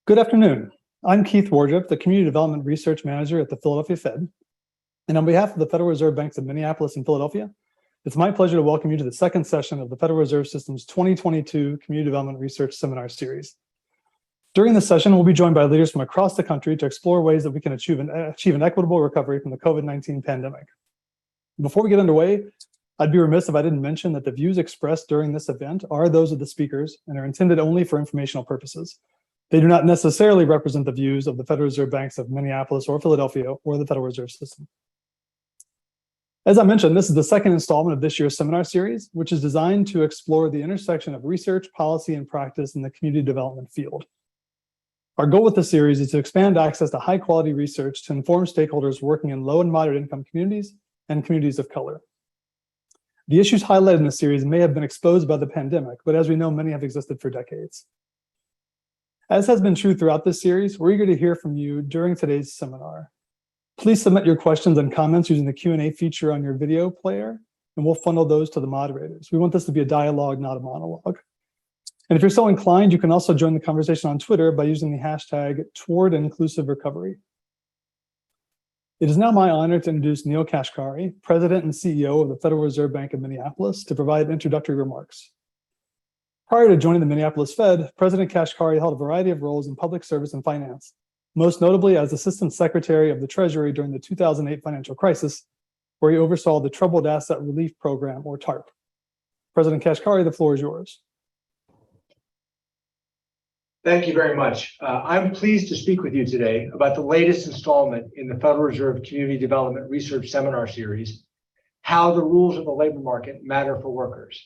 Good afternoon. I'm Keith Wardrop, the Community Development Research Manager at the Philadelphia Fed. And on behalf of the Federal Reserve Banks of Minneapolis and Philadelphia, it's my pleasure to welcome you to the second session of the Federal Reserve System's 2022 Community Development Research Seminar Series. During this session, we'll be joined by leaders from across the country to explore ways that we can achieve an equitable recovery from the COVID-19 pandemic. Before we get underway, I'd be remiss if I didn't mention that the views expressed during this event are those of the speakers and are intended only for informational purposes. They do not necessarily represent the views of the Federal Reserve Banks of Minneapolis or Philadelphia or the Federal Reserve System. As I mentioned, this is the second installment of this year's seminar series, which is designed to explore the intersection of research, policy, and practice in the community development field. Our goal with the series is to expand access to high-quality research to inform stakeholders working in low and moderate income communities and communities of color. The issues highlighted in the series may have been exposed by the pandemic, but as we know, many have existed for decades. As has been true throughout this series, we're eager to hear from you during today's seminar. Please submit your questions and comments using the Q&A feature on your video player, and we'll funnel those to the moderators. We want this to be a dialogue, not a monologue. And if you're so inclined, you can also join the conversation on Twitter by using the hashtag #TowardInclusiveRecovery. It is now my honor to introduce Neel Kashkari, President and CEO of the Federal Reserve Bank of Minneapolis, to provide introductory remarks. Prior to joining the Minneapolis Fed, President Kashkari held a variety of roles in public service and finance, most notably as Assistant Secretary of the Treasury during the 2008 financial crisis, where he oversaw the Troubled Asset Relief Program, or TARP. President Kashkari, the floor is yours. Thank you very much. I'm pleased to speak with you today about the latest installment in the Federal Reserve Community Development Research Seminar Series, How the Rules of the Labor Market Matter for Workers.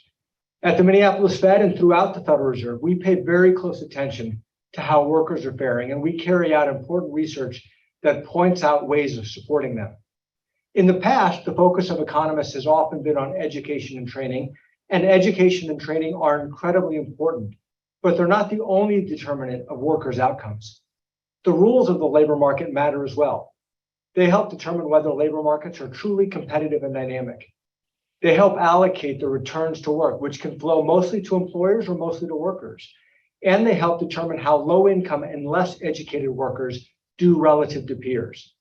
At the Minneapolis Fed and throughout the Federal Reserve, we pay very close attention to how workers are faring, and we carry out important research that points out ways of supporting them. In the past, the focus of economists has often been on education and training are incredibly important, but they're not the only determinant of workers' outcomes. The rules of the labor market matter as well. They help determine whether labor markets are truly competitive and dynamic. They help allocate the returns to work, which can flow mostly to employers or mostly to workers. And they help determine how low income and less educated workers do relative to peers.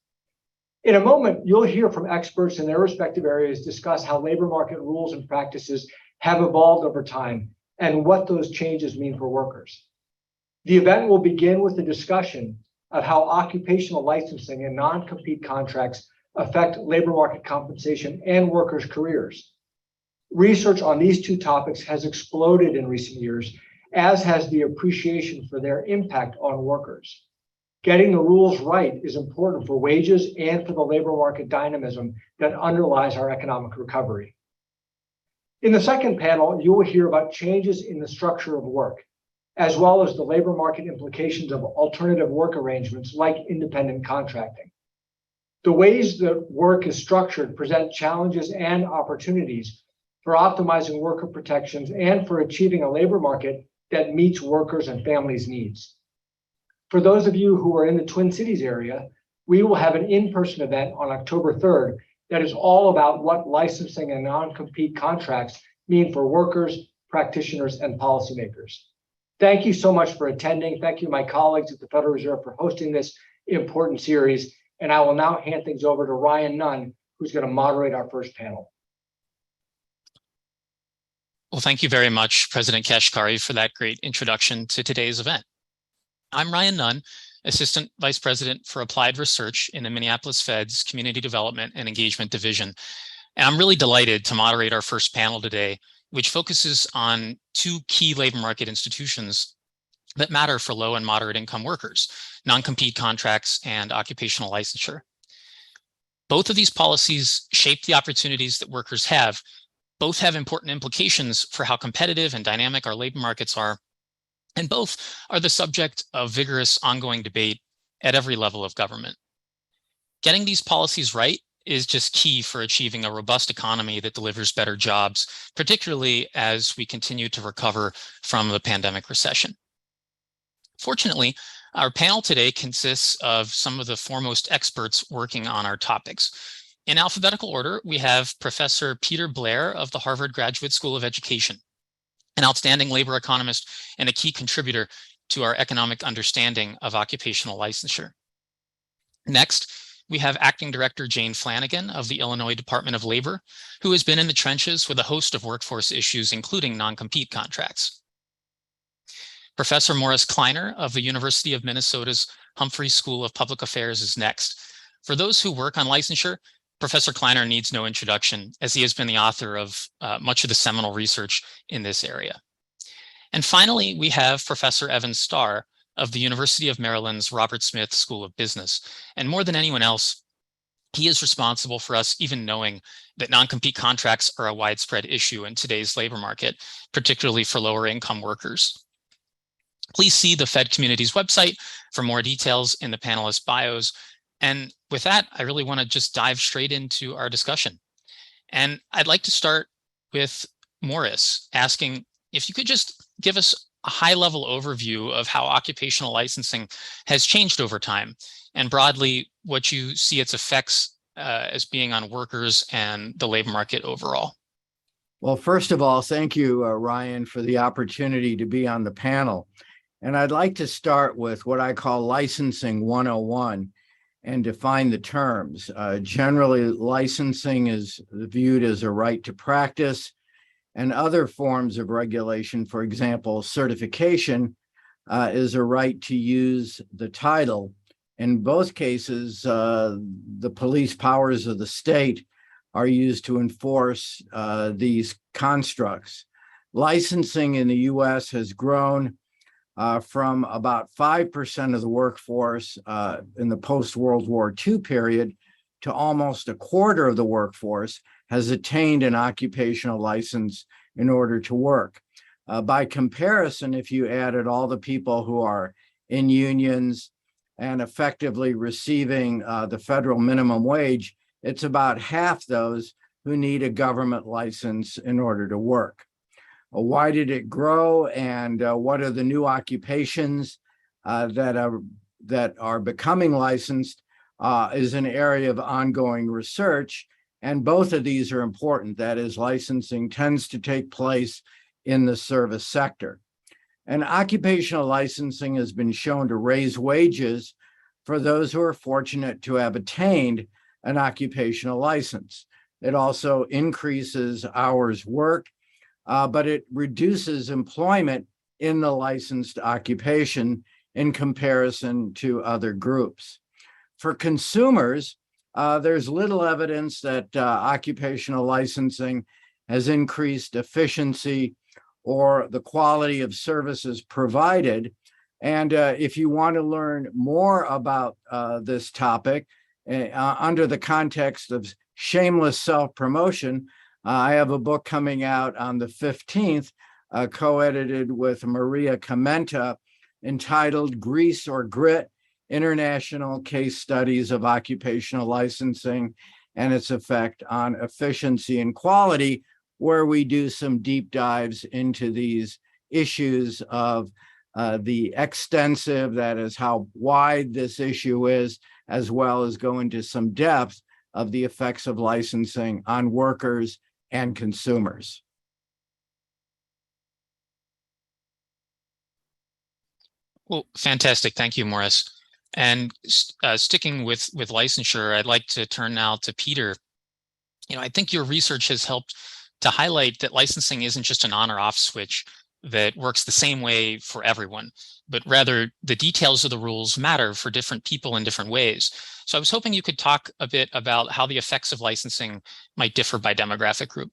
In a moment, you'll hear from experts in their respective areas discuss how labor market rules and practices have evolved over time and what those changes mean for workers. The event will begin with a discussion of how occupational licensing and non-compete contracts affect labor market compensation and workers' careers. Research on these two topics has exploded in recent years, as has the appreciation for their impact on workers. Getting the rules right is important for wages and for the labor market dynamism that underlies our economic recovery. In the second panel, you will hear about changes in the structure of work, as well as the labor market implications of alternative work arrangements like independent contracting. The ways that work is structured present challenges and opportunities for optimizing worker protections and for achieving a labor market that meets workers' and families' needs. For those of you who are in the Twin Cities area, we will have an in-person event on October 3rd that is all about what licensing and non-compete contracts mean for workers, practitioners, and policymakers. Thank you so much for attending. Thank you, my colleagues at the Federal Reserve, for hosting this important series. And I will now hand things over to Ryan Nunn, who's going to moderate our first panel. Well, thank you very much, President Kashkari, for that great introduction to today's event. I'm Ryan Nunn, Assistant Vice President for Applied Research in the Minneapolis Fed's Community Development and Engagement Division. And I'm really delighted to moderate our first panel today, which focuses on two key labor market institutions that matter for low and moderate income workers: non-compete contracts and occupational licensure. Both of these policies shape the opportunities that workers have. Both have important implications for how competitive and dynamic our labor markets are, and both are the subject of vigorous ongoing debate at every level of government. Getting these policies right is just key for achieving a robust economy that delivers better jobs, particularly as we continue to recover from the pandemic recession. Fortunately, our panel today consists of some of the foremost experts working on our topics. In alphabetical order, we have Professor Peter Blair of the Harvard Graduate School of Education, an outstanding labor economist and a key contributor to our economic understanding of occupational licensure. Next, we have Acting Director Jane Flanagan of the Illinois Department of Labor, who has been in the trenches with a host of workforce issues, including non-compete contracts. Professor Morris Kleiner of the University of Minnesota's Humphrey School of Public Affairs is next. For those who work on licensure, Professor Kleiner needs no introduction, as he has been the author of much of the seminal research in this area. And finally, we have Professor Evan Starr of the University of Maryland's Robert Smith School of Business. And more than anyone else, he is responsible for us even knowing that non-compete contracts are a widespread issue in today's labor market, particularly for lower income workers. Please see the Fed Communities website for more details in the panelists' bios. And with that, I really want to just dive straight into our discussion. And I'd like to start with Morris, asking if you could just give us a high-level overview of how occupational licensing has changed over time, and broadly, what you see its effects as being on workers and the labor market overall. Well, first of all, thank you, Ryan, for the opportunity to be on the panel. And I'd like to start with what I call licensing 101 and define the terms. Generally, licensing is viewed as a right to practice, and other forms of regulation, for example, certification, is a right to use the title. In both cases, the police powers of the state are used to enforce these constructs. Licensing in the US has grown from about 5% of the workforce in the post-World War II period to almost a quarter of the workforce has attained an occupational license in order to work. By comparison, if you added all the people who are in unions and effectively receiving the federal minimum wage, it's about half those who need a government license in order to work. Why did it grow, and what are the new occupations that are becoming licensed is an area of ongoing research, and both of these are important. That is, licensing tends to take place in the service sector. And occupational licensing has been shown to raise wages for those who are fortunate to have attained an occupational license. It also increases hours worked, but it reduces employment in the licensed occupation in comparison to other groups. For consumers, there's little evidence that occupational licensing has increased efficiency or the quality of services provided. And if you want to learn more about this topic under the context of shameless self-promotion, I have a book coming out on the 15th, co-edited with Maria Comenta, entitled Grease or Grit: International Case Studies of Occupational Licensing and its Effect on Efficiency and Quality, where we do some deep dives into these issues of the extensive, that is how wide this issue is, as well as go into some depth of the effects of licensing on workers and consumers. Well, fantastic. Thank you, Morris. And sticking with licensure, I'd like to turn now to Peter. I think your research has helped to highlight that licensing isn't just an on or off switch that works the same way for everyone, but rather the details of the rules matter for different people in different ways. So I was hoping you could talk a bit about how the effects of licensing might differ by demographic group.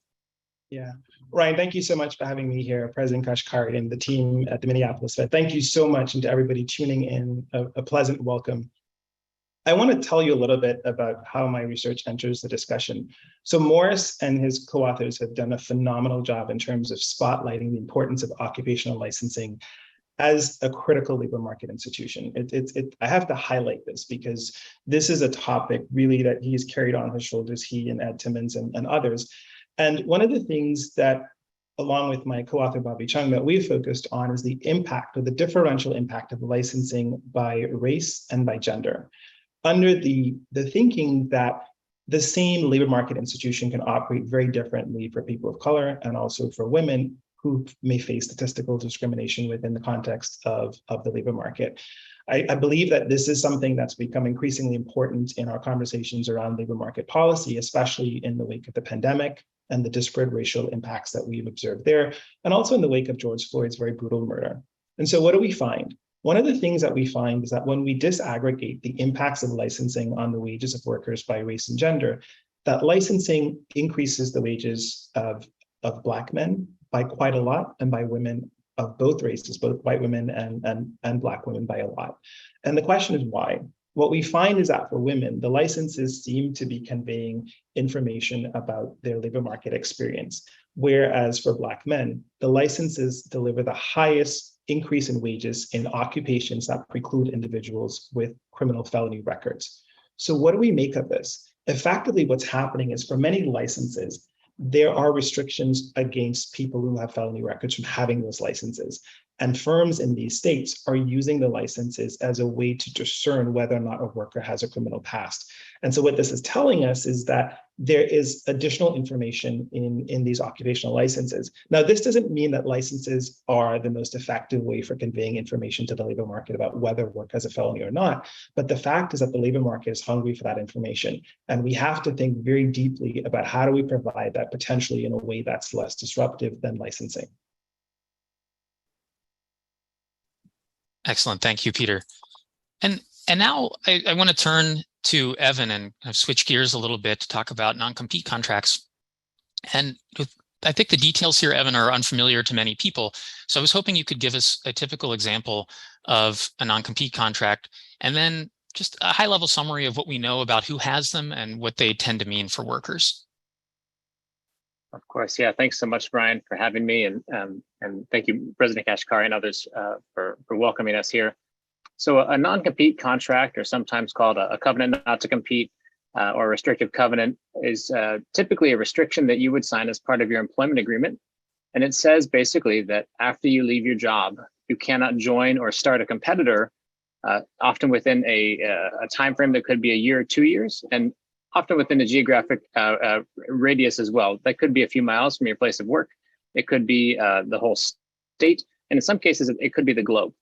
Yeah. Ryan, thank you so much for having me here, President Kashkari and the team at the Minneapolis Fed. Thank you so much, and to everybody tuning in, a pleasant welcome. I want to tell you a little bit about how my research enters the discussion. So Morris and his co-authors have done a phenomenal job in terms of spotlighting the importance of occupational licensing as a critical labor market institution. I have to highlight this because this is a topic really that he's carried on his shoulders, he and Ed Timmons and others. And one of the things that, along with my co-author Bobby Chung, that we've focused on is the impact, or the differential impact, of licensing by race and by gender, under the thinking that the same labor market institution can operate very differently for people of color and also for women who may face statistical discrimination within the context of the labor market. I believe that this is something that's become increasingly important in our conversations around labor market policy, especially in the wake of the pandemic and the disparate racial impacts that we've observed there, and also in the wake of George Floyd's very brutal murder. And so what do we find? One of the things that we find is that when we disaggregate the impacts of licensing on the wages of workers by race and gender, that licensing increases the wages of Black men by quite a lot, and by women of both races, both white women and Black women by a lot. And the question is why? What we find is that for women, the licenses seem to be conveying information about their labor market experience, whereas for Black men, the licenses deliver the highest increase in wages in occupations that preclude individuals with criminal felony records. So what do we make of this? Effectively, what's happening is for many licenses, there are restrictions against people who have felony records from having those licenses. And firms in these states are using the licenses as a way to discern whether or not a worker has a criminal past. And so what this is telling us is that there is additional information in these occupational licenses. Now, this doesn't mean that licenses are the most effective way for conveying information to the labor market about whether work has a felony or not. But the fact is that the labor market is hungry for that information. And we have to think very deeply about how do we provide that potentially in a way that's less disruptive than licensing. Excellent. Thank you, Peter. And now I want to turn to Evan and kind of switch gears a little bit to talk about non-compete contracts. And I think the details here, Evan, are unfamiliar to many people. So I was hoping you could give us a typical example of a non-compete contract, and then just a high-level summary of what we know about who has them and what they tend to mean for workers. Of course, yeah. Thanks so much, Brian, for having me, and thank you, President Kashkari and others for welcoming us here. So a non-compete contract, or sometimes called a covenant not to compete, or a restrictive covenant, is typically a restriction that you would sign as part of your employment agreement. And it says basically that after you leave your job, you cannot join or start a competitor, often within a time frame that could be a year or 2 years, and often within a geographic radius as well. That could be a few miles from your place of work. It could be the whole state. And in some cases, it could be the globe.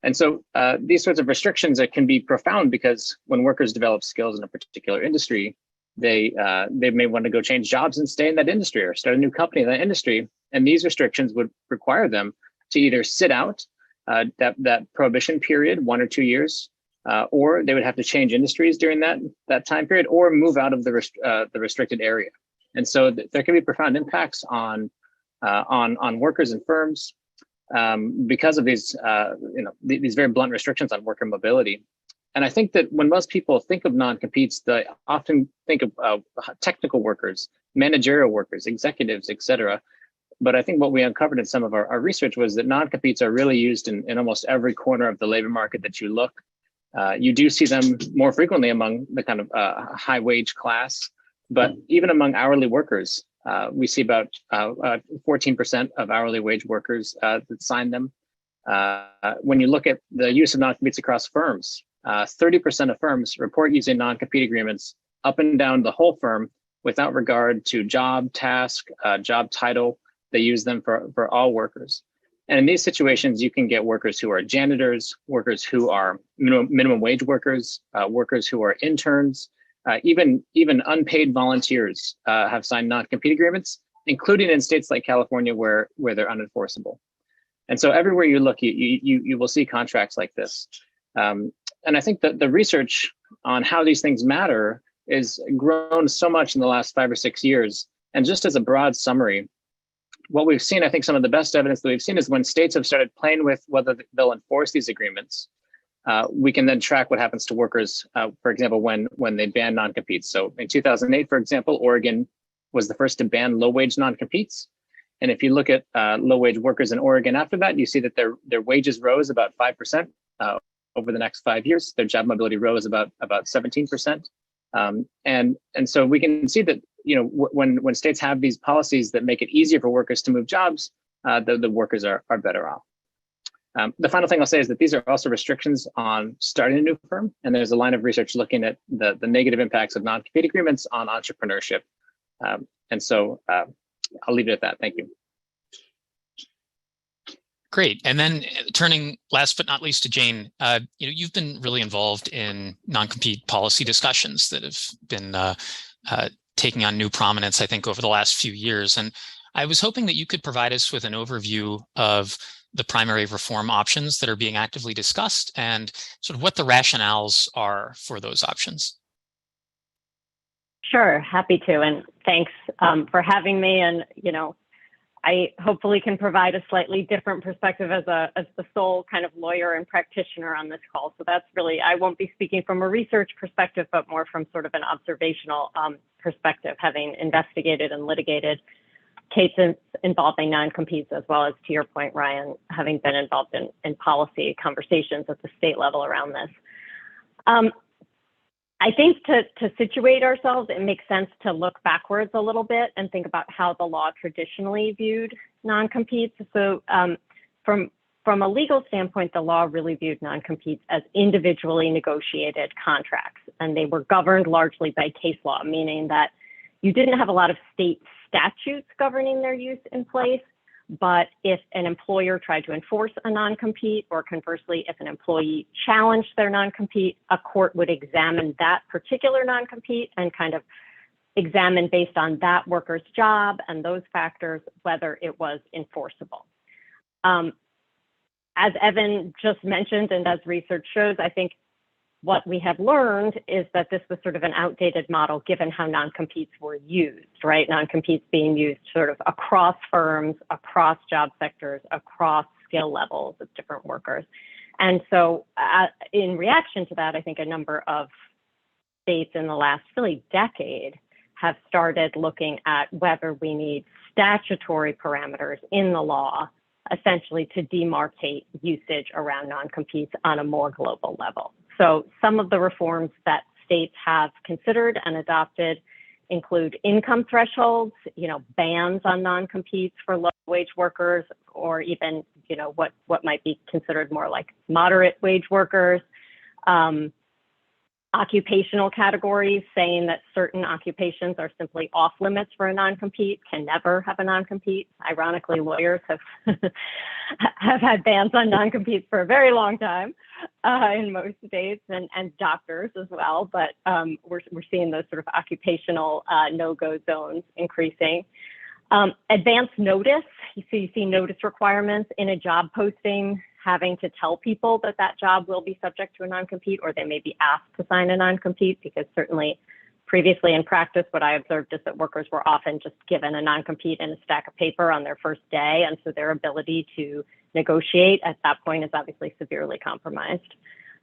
And so these sorts of restrictions can be profound, because when workers develop skills in a particular industry, they may want to go change jobs and stay in that industry, or start a new company in that industry. And these restrictions would require them to either sit out that prohibition period, 1 or 2 years, or they would have to change industries during that time period, or move out of the restricted area. And so there can be profound impacts on workers and firms because of these very blunt restrictions on worker mobility. And I think that when most people think of non-competes, they often think of technical workers, managerial workers, executives, et cetera. But I think what we uncovered in some of our research was that non-competes are really used in almost every corner of the labor market that you look. You do see them more frequently among the kind of high wage class, but even among hourly workers, we see about 14% of hourly wage workers that sign them. When you look at the use of non-competes across firms, 30% of firms report using non-compete agreements up and down the whole firm without regard to job, task, job title. They use them for all workers. And in these situations, you can get workers who are janitors, workers who are minimum wage workers, workers who are interns, even unpaid volunteers have signed non-compete agreements, including in states like California where they're unenforceable. And so everywhere you look, you will see contracts like this. And I think that the research on how these things matter is grown so much in the last 5 or 6 years. And just as a broad summary, what we've seen, I think some of the best evidence that we've seen is when states have started playing with whether they'll enforce these agreements, we can then track what happens to workers, for example, when they ban non-competes. So in 2008, for example, Oregon was the first to ban low-wage non-competes. And if you look at low-wage workers in Oregon after that, you see that their wages rose about 5% over the next 5 years. Their job mobility rose about 17%. And so we can see that, when states have these policies that make it easier for workers to move jobs, the workers are better off. The final thing I'll say is that these are also restrictions on starting a new firm. And there's a line of research looking at the negative impacts of non-compete agreements on entrepreneurship. And so I'll leave it at that. Thank you. Great. And then turning last but not least to Jane, you've been really involved in non-compete policy discussions that have been taking on new prominence, I think, over the last few years. And I was hoping that you could provide us with an overview of the primary reform options that are being actively discussed and sort of what the rationales are for those options. Sure, happy to. And thanks for having me. And, I hopefully can provide a slightly different perspective as the sole kind of lawyer and practitioner on this call. So that's really, I won't be speaking from a research perspective, but more from sort of an observational perspective, having investigated and litigated cases involving non-competes, as well as, to your point, Ryan, having been involved in policy conversations at the state level around this. I think to situate ourselves, it makes sense to look backwards a little bit and think about how the law traditionally viewed non-competes. So from a legal standpoint, the law really viewed non-competes as individually negotiated contracts, and they were governed largely by case law, meaning that you didn't have a lot of state statutes governing their use in place. But if an employer tried to enforce a non-compete, or conversely, if an employee challenged their non-compete, a court would examine that particular non-compete and kind of examine based on that worker's job and those factors whether it was enforceable. As Evan just mentioned, and as research shows, I think what we have learned is that this was sort of an outdated model given how non-competes were used, right? Non-competes being used sort of across firms, across job sectors, across skill levels of different workers. And so in reaction to that, I think a number of states in the last really decade have started looking at whether we need statutory parameters in the law, essentially to demarcate usage around non-competes on a more global level. So some of the reforms that states have considered and adopted include income thresholds, bans on non-competes for low-wage workers, or even, what might be considered more like moderate wage workers. Occupational categories, saying that certain occupations are simply off limits for a non-compete, can never have a non-compete. Ironically, lawyers have have had bans on non-competes for a very long time in most states, and doctors as well. But we're seeing those sort of occupational no-go zones increasing. Advance notice, you see notice requirements in a job posting, having to tell people that that job will be subject to a non-compete, or they may be asked to sign a non-compete, because certainly previously in practice, what I observed is that workers were often just given a non-compete and a stack of paper on their first day. And so their ability to negotiate at that point is obviously severely compromised.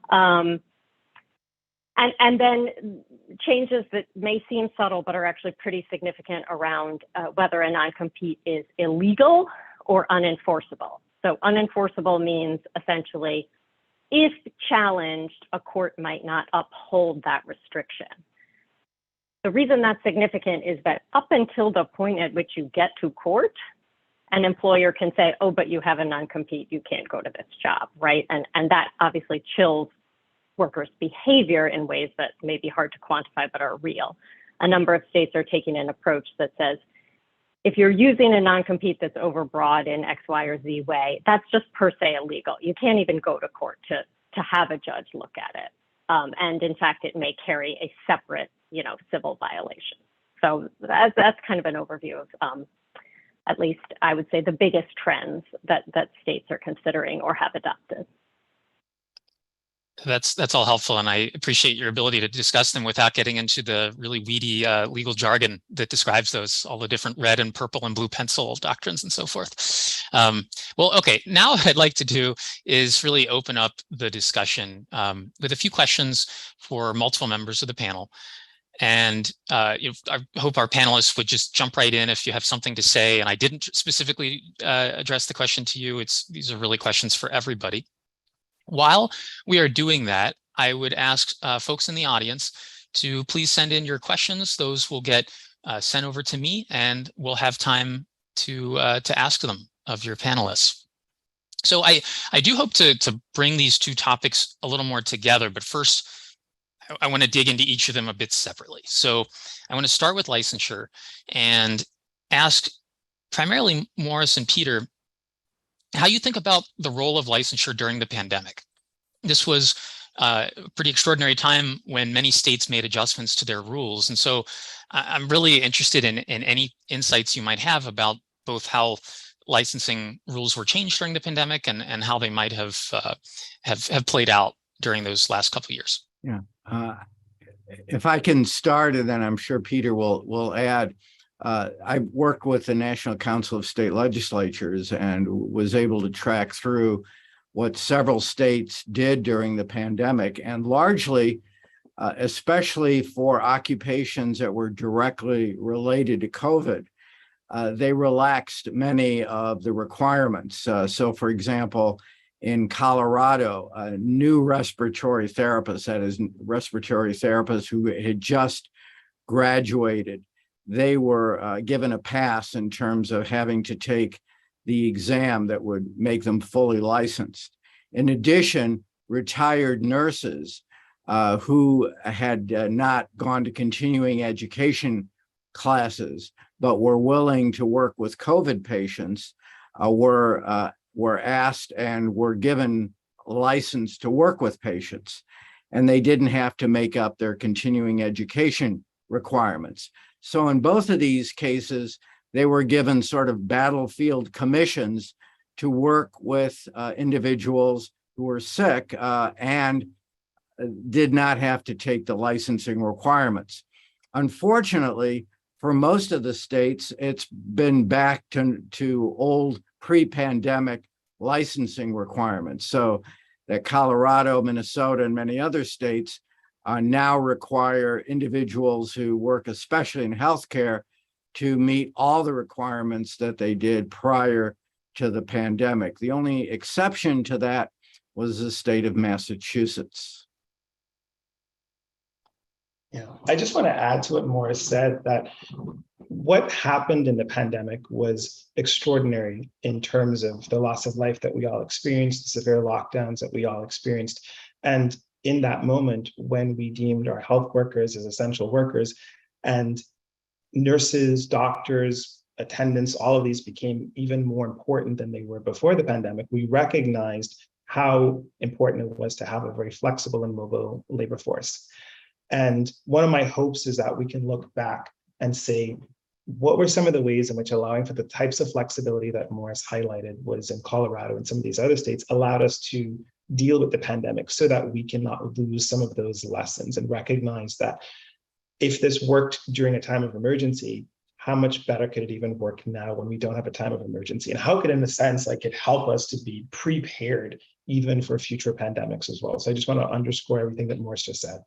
And then changes that may seem subtle, but are actually pretty significant around whether a non-compete is illegal or unenforceable. So unenforceable means essentially, if challenged, a court might not uphold that restriction. The reason that's significant is that up until the point at which you get to court, an employer can say, oh, but you have a non-compete, you can't go to this job, right? And that obviously chills workers' behavior in ways that may be hard to quantify but are real. A number of states are taking an approach that says, if you're using a non-compete that's overbroad in X, Y, or Z way, that's just per se illegal. You can't even go to court to have a judge look at it. And in fact, it may carry a separate, civil violation. So that's kind of an overview of, at least I would say, the biggest trends that states are considering or have adopted. That's all helpful, and I appreciate your ability to discuss them without getting into the really weedy legal jargon that describes all the different red and purple and blue pencil doctrines and so forth. Well, okay, now what I'd like to do is really open up the discussion with a few questions for multiple members of the panel. And I hope our panelists would just jump right in if you have something to say. And I didn't specifically address the question to you. These are really questions for everybody. While we are doing that, I would ask folks in the audience to please send in your questions. Those will get sent over to me, and we'll have time to ask them of your panelists. So I do hope to bring these two topics a little more together, but first I want to dig into each of them a bit separately. So I want to start with licensure and ask primarily Morris and Peter, how you think about the role of licensure during the pandemic. This was a pretty extraordinary time when many states made adjustments to their rules. And so I'm really interested in any insights you might have about both how licensing rules were changed during the pandemic and how they might have played out during those last couple of years. Yeah. If I can start, and then I'm sure Peter will add. I worked with the National Council of State Legislatures and was able to track through what several states did during the pandemic, and largely, especially for occupations that were directly related to COVID, they relaxed many of the requirements. So, for example, in Colorado, new respiratory therapists, that is, respiratory therapists who had just graduated, they were given a pass in terms of having to take the exam that would make them fully licensed. In addition, retired nurses who had not gone to continuing education classes, but were willing to work with COVID patients, were asked and were given license to work with patients, and they didn't have to make up their continuing education requirements. So in both of these cases, they were given sort of battlefield commissions to work with individuals who were sick and did not have to take the licensing requirements. Unfortunately, for most of the states, it's been back to old pre-pandemic licensing requirements. So that Colorado, Minnesota, and many other states now require individuals who work, especially in healthcare, to meet all the requirements that they did prior to the pandemic. The only exception to that was the state of Massachusetts. Yeah, I just want to add to what Morris said, that what happened in the pandemic was extraordinary in terms of the loss of life that we all experienced, the severe lockdowns that we all experienced. And in that moment, when we deemed our health workers as essential workers, and nurses, doctors, attendants, all of these became even more important than they were before the pandemic, we recognized how important it was to have a very flexible and mobile labor force. And one of my hopes is that we can look back and say, what were some of the ways in which allowing for the types of flexibility that Morris highlighted was in Colorado and some of these other states allowed us to deal with the pandemic, so that we cannot lose some of those lessons and recognize that if this worked during a time of emergency, how much better could it even work now when we don't have a time of emergency? And how could, in a sense, like it help us to be prepared even for future pandemics as well? So I just want to underscore everything that Morris just said.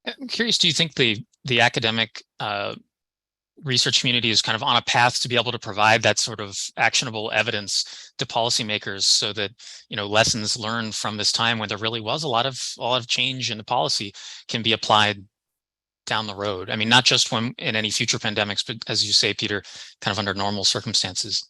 I'm curious, do you think the academic research community is kind of on a path to be able to provide that sort of actionable evidence to policymakers, so that, you know, lessons learned from this time when there really was a lot of change in the policy can be applied down the road? I mean, not just when in any future pandemics, but as you say, Peter, kind of under normal circumstances.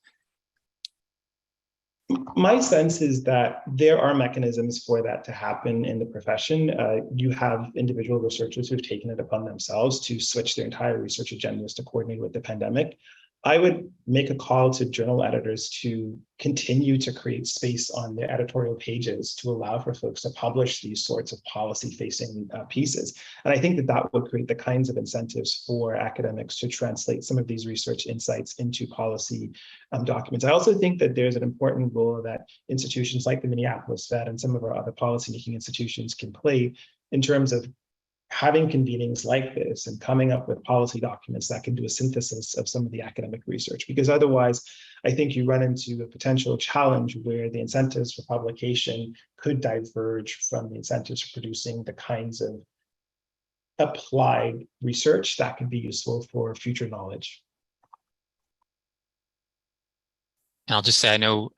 My sense is that there are mechanisms for that to happen in the profession. You have individual researchers who've taken it upon themselves to switch their entire research agendas to coordinate with the pandemic. I would make a call to journal editors to continue to create space on their editorial pages to allow for folks to publish these sorts of policy-facing pieces. And I think that that would create the kinds of incentives for academics to translate some of these research insights into policy documents. I also think that there's an important role that institutions like the Minneapolis Fed and some of our other policymaking institutions can play in terms of having convenings like this and coming up with policy documents that can do a synthesis of some of the academic research, because otherwise I think you run into a potential challenge where the incentives for publication could diverge from the incentives for producing the kinds of applied research that could be useful for future knowledge. And I'll just say, I know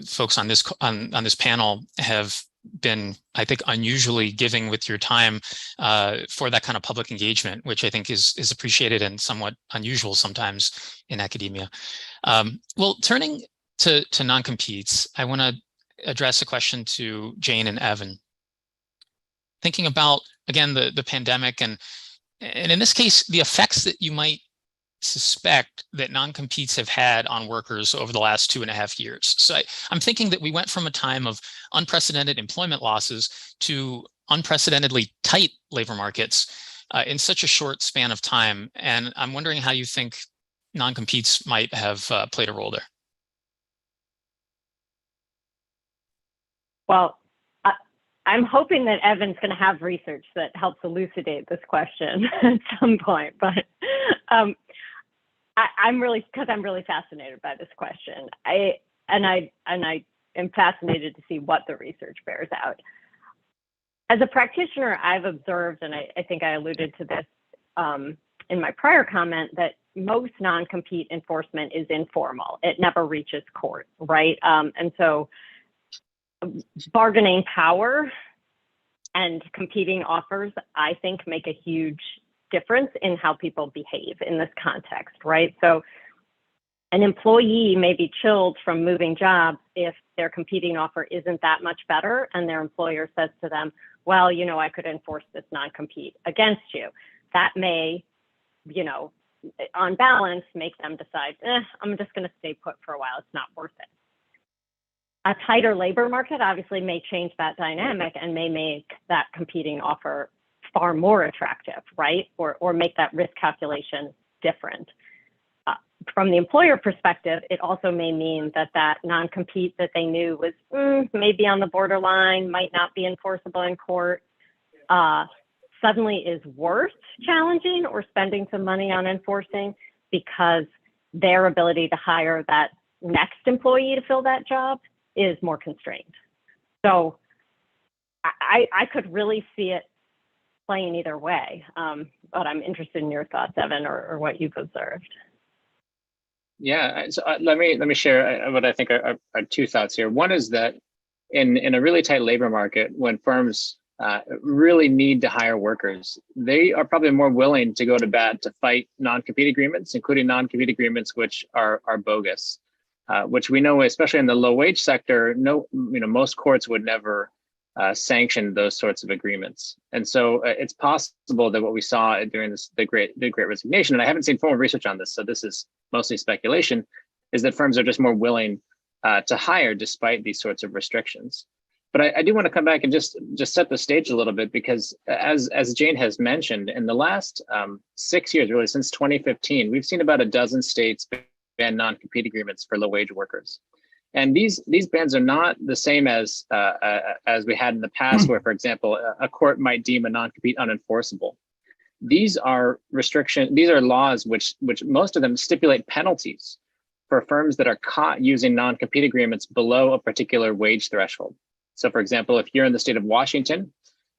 folks on this panel have been, I think, unusually giving with your time for that kind of public engagement, which I think is appreciated and somewhat unusual sometimes in academia. Well, turning to non-competes, I want to address a question to Jane and Evan. Thinking about, again, the pandemic and in this case, the effects that you might suspect that non-competes have had on workers over the last 2.5 years. So I'm thinking that we went from a time of unprecedented employment losses to unprecedentedly tight labor markets in such a short span of time. And I'm wondering how you think non-competes might have played a role there. Well, I'm hoping that Evan's going to have research that helps elucidate this question at some point, but I'm really fascinated by this question. I am fascinated to see what the research bears out. As a practitioner, I've observed, and I think I alluded to this in my prior comment, that most non-compete enforcement is informal. It never reaches court, right? And so bargaining power and competing offers, I think, make a huge difference in how people behave in this context, right? So an employee may be chilled from moving jobs if their competing offer isn't that much better, and their employer says to them, well, you know, I could enforce this non-compete against you. That may, you know, on balance, make them decide, I'm just going to stay put for a while. It's not worth it. A tighter labor market obviously may change that dynamic and may make that competing offer far more attractive, right? Or make that risk calculation different. From the employer perspective, it also may mean that that non-compete that they knew was maybe on the borderline, might not be enforceable in court, suddenly is worth challenging or spending some money on enforcing because their ability to hire that next employee to fill that job is more constrained. So I could really see it playing either way, but I'm interested in your thoughts, Evan, or what you've observed. Yeah, so let me share what I think are two thoughts here. One is that in a really tight labor market, when firms really need to hire workers, they are probably more willing to go to bat to fight non-compete agreements, including non-compete agreements which are bogus, which we know, especially in the low wage sector, most courts would never sanction those sorts of agreements. And so it's possible that what we saw during the Great Resignation, and I haven't seen formal research on this, so this is mostly speculation, is that firms are just more willing to hire despite these sorts of restrictions. But I do want to come back and just set the stage a little bit, because as Jane has mentioned, in the last 6 years, really since 2015, we've seen about a dozen states ban non-compete agreements for low-wage workers. And these bans are not the same as we had in the past, where, for example, a court might deem a non-compete unenforceable. These are laws which most of them stipulate penalties for firms that are caught using non-compete agreements below a particular wage threshold. So, for example, if you're in the state of Washington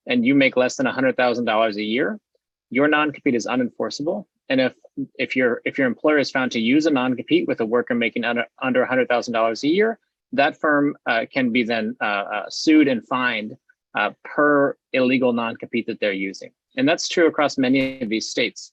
and you make less than $100,000 a year, your non-compete is unenforceable. And if your employer is found to use a non-compete with a worker making under $100,000 a year, that firm can be then sued and fined per illegal non-compete that they're using. And that's true across many of these states.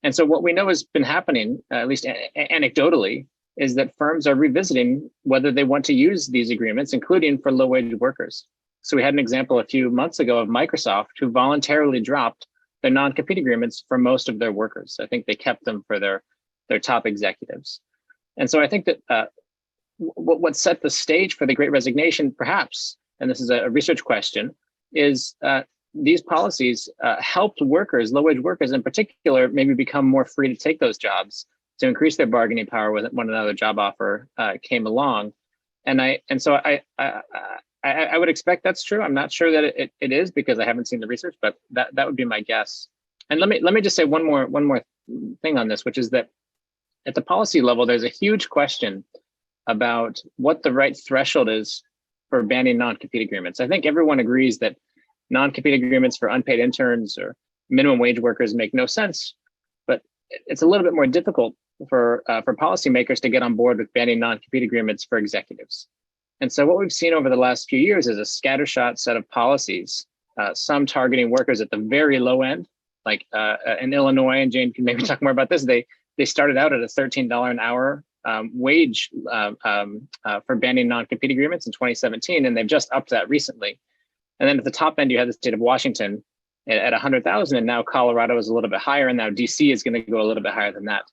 And so what we know has been happening, at least anecdotally, is that firms are revisiting whether they want to use these agreements, including for low-wage workers. So we had an example a few months ago of Microsoft, who voluntarily dropped their non-compete agreements for most of their workers. I think they kept them for their top executives. And so I think that what set the stage for the Great Resignation, perhaps, and this is a research question, is these policies helped workers, low-wage workers in particular, maybe become more free to take those jobs, to increase their bargaining power when another job offer came along. And so I would expect that's true. I'm not sure that it is, because I haven't seen the research, but that would be my guess. And let me just say one more thing on this, which is that at the policy level, there's a huge question about what the right threshold is for banning non-compete agreements. I think everyone agrees that non-compete agreements for unpaid interns or minimum wage workers make no sense, but it's a little bit more difficult for policymakers to get on board with banning non-compete agreements for executives. And so what we've seen over the last few years is a scattershot set of policies, some targeting workers at the very low end, like in Illinois, and Jane can maybe talk more about this. They started out at a $13 an hour wage for banning non-compete agreements in 2017, and they've just upped that recently. And then at the top end, you have the state of Washington at 100,000, and now Colorado is a little bit higher, and now DC is going to go a little bit higher than that.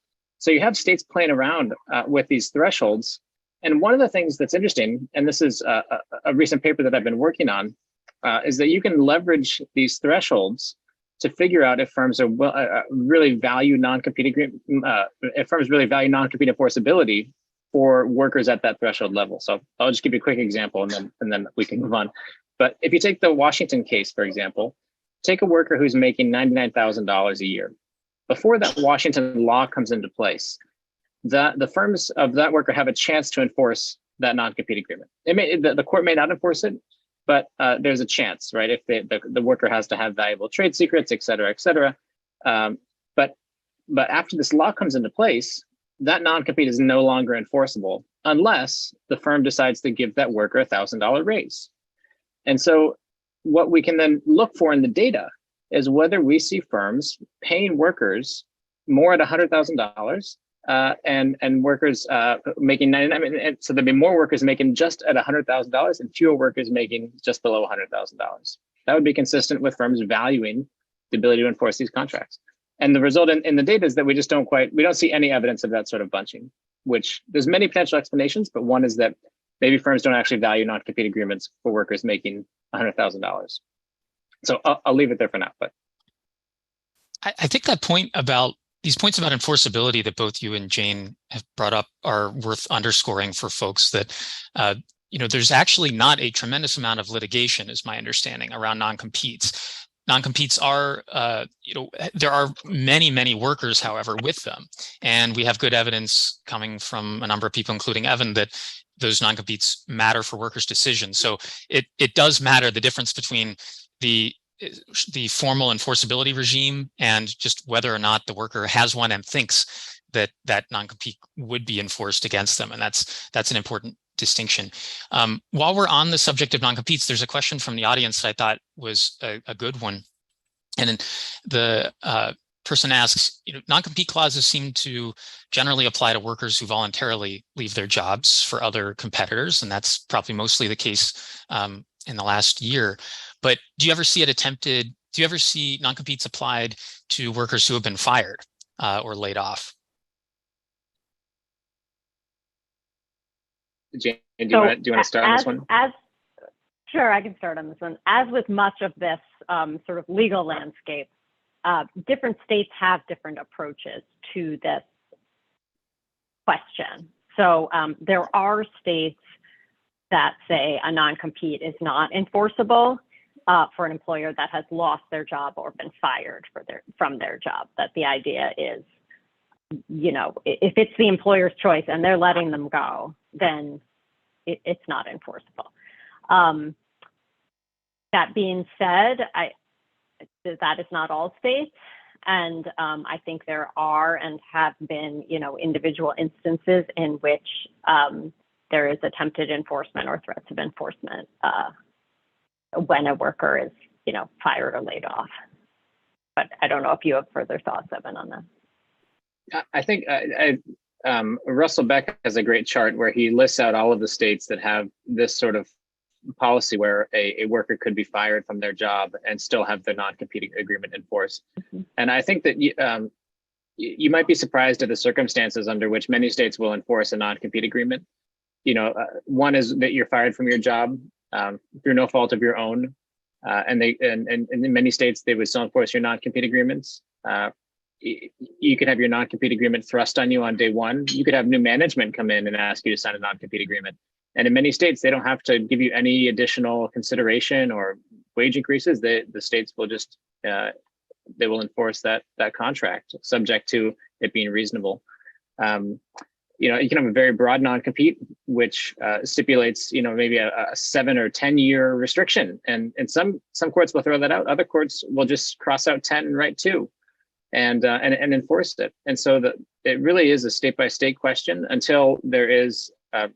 So you have states playing around with these thresholds. And one of the things that's interesting, and this is a recent paper that I've been working on, is that you can leverage these thresholds to figure out if firms are really value non-compete agreement, if firms really value non-compete enforceability for workers at that threshold level. So I'll just give you a quick example, and then we can move on. But if you take the Washington case, for example, take a worker who's making $99,000 a year. Before that Washington law comes into place, the firms of that worker have a chance to enforce that non-compete agreement. The court may not enforce it, but there's a chance, right? If the worker has to have valuable trade secrets, et cetera, et cetera. But after this law comes into place, that non-compete is no longer enforceable unless the firm decides to give that worker a $1,000 raise. And so what we can then look for in the data is whether we see firms paying workers more at $100,000 and workers making 99. And so there'd be more workers making just at $100,000 and fewer workers making just below $100,000. That would be consistent with firms valuing the ability to enforce these contracts. And the result in the data is that we don't see any evidence of that sort of bunching, which there's many potential explanations, but one is that maybe firms don't actually value non-compete agreements for workers making $100,000. So I'll leave it there for now. But I think that point about these points about enforceability that both you and Jane have brought up are worth underscoring for folks that, there's actually not a tremendous amount of litigation, is my understanding, around non-competes. Non-competes are, there are many, many workers, however, with them. And we have good evidence coming from a number of people, including Evan, that those non-competes matter for workers' decisions. So it does matter, the difference between the formal enforceability regime and just whether or not the worker has one and thinks that that non-compete would be enforced against them. And that's an important distinction. While we're on the subject of non-competes, there's a question from the audience that I thought was a good one. And the person asks, non-compete clauses seem to generally apply to workers who voluntarily leave their jobs for other competitors. And that's probably mostly the case in the last year. But do you ever see non-competes applied to workers who have been fired or laid off? Jane, do you want to start on this one? Sure, I can start on this one. As with much of this sort of legal landscape, different states have different approaches to this question. So there are states that say a non-compete is not enforceable for an employer that has lost their job or been fired from their job. That the idea is, if it's the employer's choice and they're letting them go, then it's not enforceable. That being said, that is not all states. And I think there are and have been, individual instances in which there is attempted enforcement or threats of enforcement when a worker is, fired or laid off. But I don't know if you have further thoughts, Evan, on that. I think Russell Beck has a great chart where he lists out all of the states that have this sort of policy where a worker could be fired from their job and still have their non-competing agreement enforced. Mm-hmm. And I think that you might be surprised at the circumstances under which many states will enforce a non-compete agreement. One is that you're fired from your job through no fault of your own, and in many states they would still enforce your non-compete agreements. You could have your non-compete agreement thrust on you on day one. You could have new management come in and ask you to sign a non-compete agreement. And in many states, they don't have to give you any additional consideration or wage increases. The states will just they will enforce that contract, subject to it being reasonable. You can have a very broad non-compete, which stipulates maybe a 7 or 10 year restriction, and some courts will throw that out. Other courts will just cross out 10 and write 2, and enforce it. And so it really is a state by state question until there is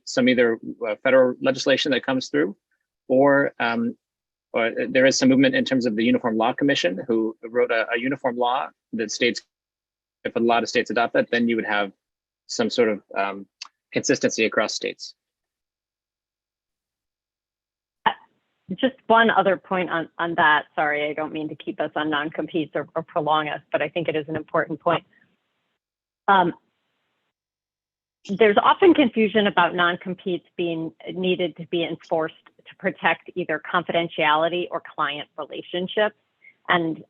some either federal legislation that comes through, or there is some movement in terms of the Uniform Law Commission, who wrote a uniform law that states if a lot of states adopt that, then you would have some sort of consistency across states. Just one other point on that. Sorry, I don't mean to keep us on non-competes or prolong us, but I think it is an important point. there's often confusion about non-competes being needed to be enforced to protect either confidentiality or client relationships. And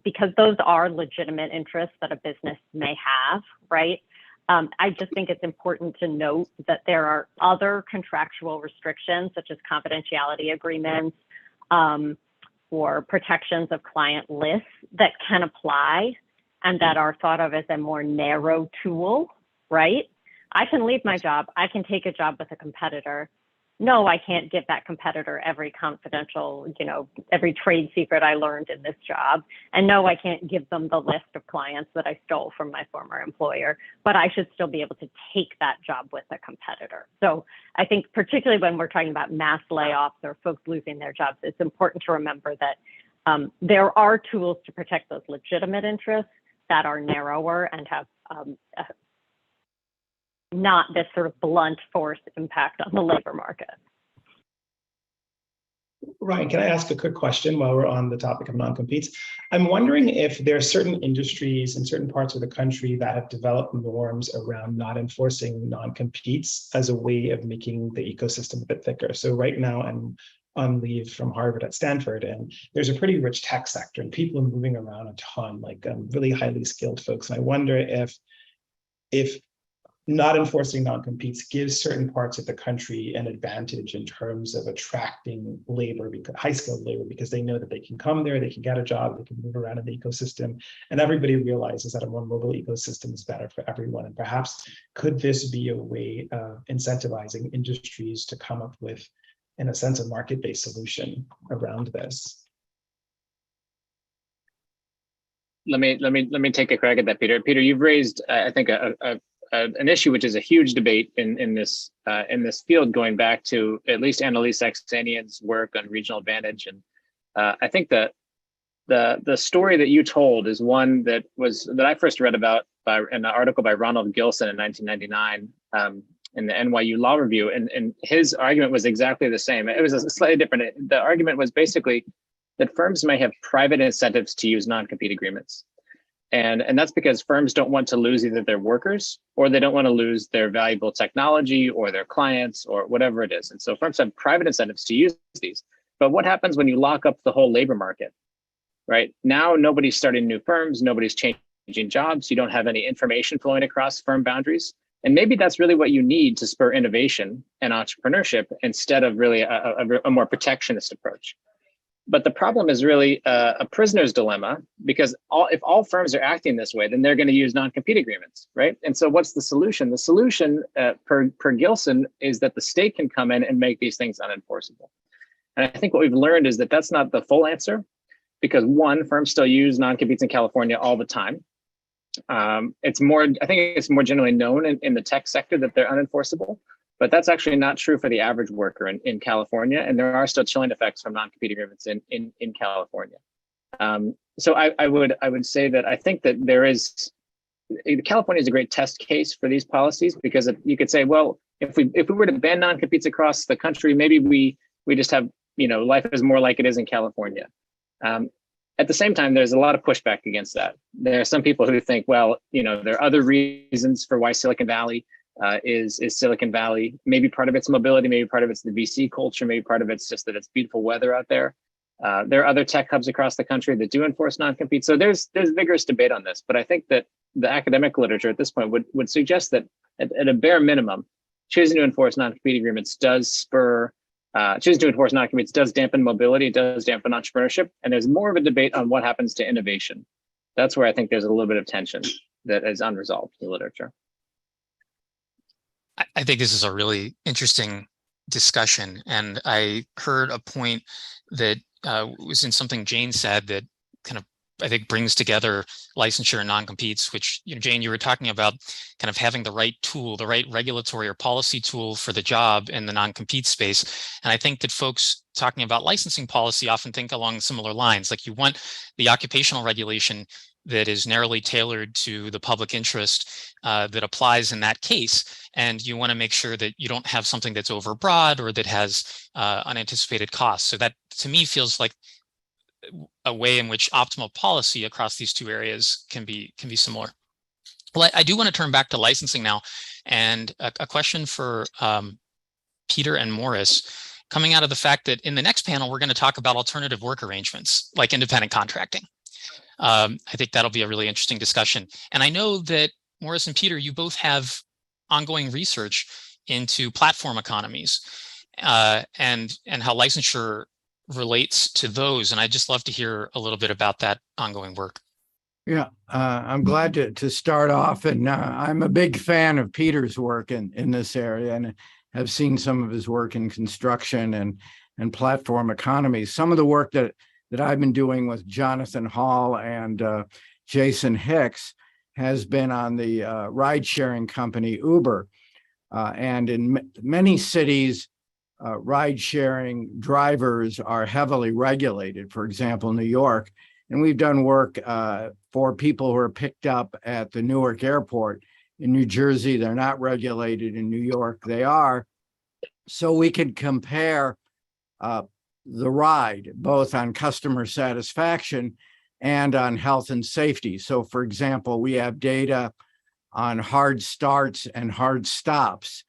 because those are legitimate interests that a business may have, right? I just think it's important to note that there are other contractual restrictions, such as confidentiality agreements or protections of client lists that can apply and that are thought of as a more narrow tool, right? I can leave my job. I can take a job with a competitor. No, I can't give that competitor every confidential, every trade secret I learned in this job. And no, I can't give them the list of clients that I stole from my former employer, but I should still be able to take that job with a competitor. So I think particularly when we're talking about mass layoffs or folks losing their jobs, it's important to remember that there are tools to protect those legitimate interests that are narrower and have not this sort of blunt force impact on the labor market. Ryan, can I ask a quick question while we're on the topic of non-competes? I'm wondering if there are certain industries in certain parts of the country that have developed norms around not enforcing non-competes as a way of making the ecosystem a bit thicker. So right now I'm on leave from Harvard at Stanford, and there's a pretty rich tech sector and people are moving around a ton, like really highly skilled folks. And I wonder if not enforcing non-competes gives certain parts of the country an advantage in terms of attracting labor, because high-skilled labor, because they know that they can come there, they can get a job, they can move around in the ecosystem, and everybody realizes that a more mobile ecosystem is better for everyone. And perhaps could this be a way of incentivizing industries to come up with, in a sense, a market-based solution around this? Let me take a crack at that, Peter. Peter, you've raised, I think, an issue which is a huge debate in this field, going back to at least Annalise Axanian's work on regional advantage. And I think that the story that you told is one that I first read about in an article by Ronald Gilson in 1999 in the NYU Law Review, and his argument was exactly the same. It was a slightly different. The argument was basically that firms may have private incentives to use non-compete agreements. And that's because firms don't want to lose either their workers, or they don't want to lose their valuable technology or their clients or whatever it is. And so firms have private incentives to use these. But what happens when you lock up the whole labor market, right? Now nobody's starting new firms, nobody's changing jobs, you don't have any information flowing across firm boundaries. And maybe that's really what you need to spur innovation and entrepreneurship instead of really a more protectionist approach. But the problem is really a prisoner's dilemma, because if all firms are acting this way, then they're going to use non-compete agreements, right? And so what's the solution? The solution per Gilson is that the state can come in and make these things unenforceable. And I think what we've learned is that that's not the full answer, because one, firms still use non-competes in California all the time. I think it's more generally known in the tech sector that they're unenforceable. But that's actually not true for the average worker in California, and there are still chilling effects from non-compete agreements in California. So I would say that I think that California is a great test case for these policies, because you could say, well, if we were to ban non-competes across the country, maybe we just have, life is more like it is in California. At the same time, there's a lot of pushback against that. There are some people who think, well, there are other reasons for why Silicon Valley is Silicon Valley. Maybe part of it's mobility, maybe part of it's the VC culture, maybe part of it's just that it's beautiful weather out there. There are other tech hubs across the country that do enforce non-compete. So there's vigorous debate on this, but I think that the academic literature at this point would suggest that at a bare minimum, choosing to enforce non-compete agreements does dampen mobility, it does dampen entrepreneurship, and there's more of a debate on what happens to innovation. That's where I think there's a little bit of tension that is unresolved in the literature. I think this is a really interesting discussion, and I heard a point that was in something Jane said that kind of, I think, brings together licensure and non-competes, which, Jane, you were talking about kind of having the right tool, the right regulatory or policy tool for the job in the non-compete space. And I think that folks talking about licensing policy often think along similar lines, like you want the occupational regulation that is narrowly tailored to the public interest that applies in that case. And you want to make sure that you don't have something that's overbroad or that has unanticipated costs. So that, to me, feels like a way in which optimal policy across these two areas can be similar. Well, I do want to turn back to licensing now, And a question for Peter and Morris, coming out of the fact that in the next panel, we're going to talk about alternative work arrangements like independent contracting. I think that'll be a really interesting discussion. And I know that Morris and Peter, you both have ongoing research into platform economies and how licensure relates to those. And I'd just love to hear a little bit about that ongoing work. Yeah, I'm glad to start off, and I'm a big fan of Peter's work in this area, and have seen some of his work in construction and platform economies. Some of the work that I've been doing with Jonathan Hall and Jason Hicks has been on the ride-sharing company Uber, and in many cities, ride-sharing drivers are heavily regulated. For example, New York. And we've done work for people who are picked up at the Newark airport. In New Jersey, they're not regulated. In New York, they are. So we could compare the ride, both on customer satisfaction and on health and safety. So for example, we have data on hard starts and hard stops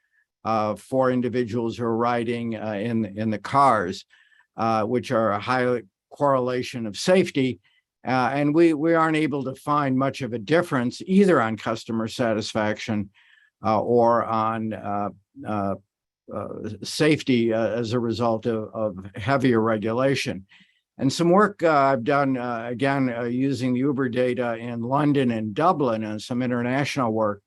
for individuals who are riding in the cars, which are a high correlation of safety. And we aren't able to find much of a difference either on customer satisfaction or on safety as a result of heavier regulation. And some work I've done, again, using the Uber data in London and Dublin, and some international work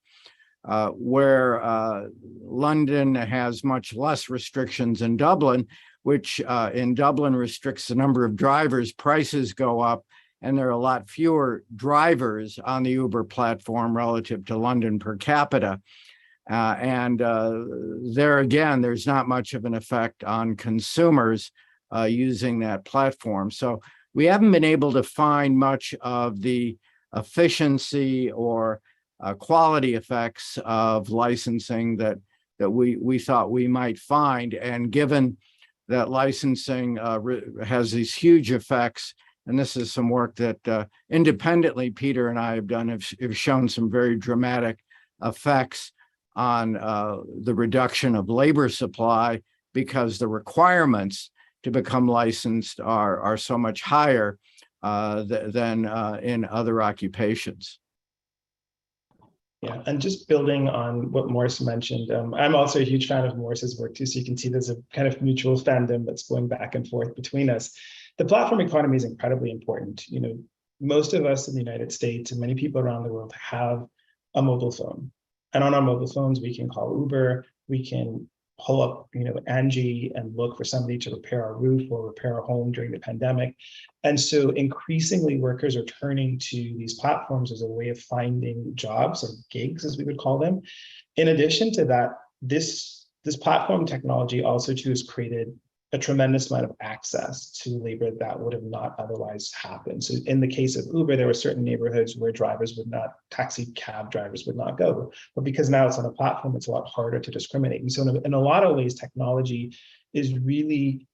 where London has much less restrictions than Dublin, which in Dublin restricts the number of drivers, prices go up, and there are a lot fewer drivers on the Uber platform relative to London per capita. And there again, there's not much of an effect on consumers using that platform. So we haven't been able to find much of the efficiency or quality effects of licensing that we thought we might find. And given that licensing has these huge effects, and this is some work that independently Peter and I have done, have shown some very dramatic effects on the reduction of labor supply, because the requirements to become licensed are so much higher than in other occupations. Yeah, and just building on what Morris mentioned, I'm also a huge fan of Morris's work too, so you can see there's a kind of mutual fandom that's going back and forth between us. The platform economy is incredibly important. You know, most of us in the United States and many people around the world have a mobile phone. And on our mobile phones, we can call Uber, we can pull up, Angie and look for somebody to repair our roof or repair our home during the pandemic. And so increasingly workers are turning to these platforms as a way of finding jobs, or gigs as we would call them. In addition to that, this platform technology also too has created a tremendous amount of access to labor that would have not otherwise happened. So in the case of Uber, there were certain neighborhoods where taxi cab drivers would not go. But because now it's on a platform, it's a lot harder to discriminate. And so in a lot of ways, technology is really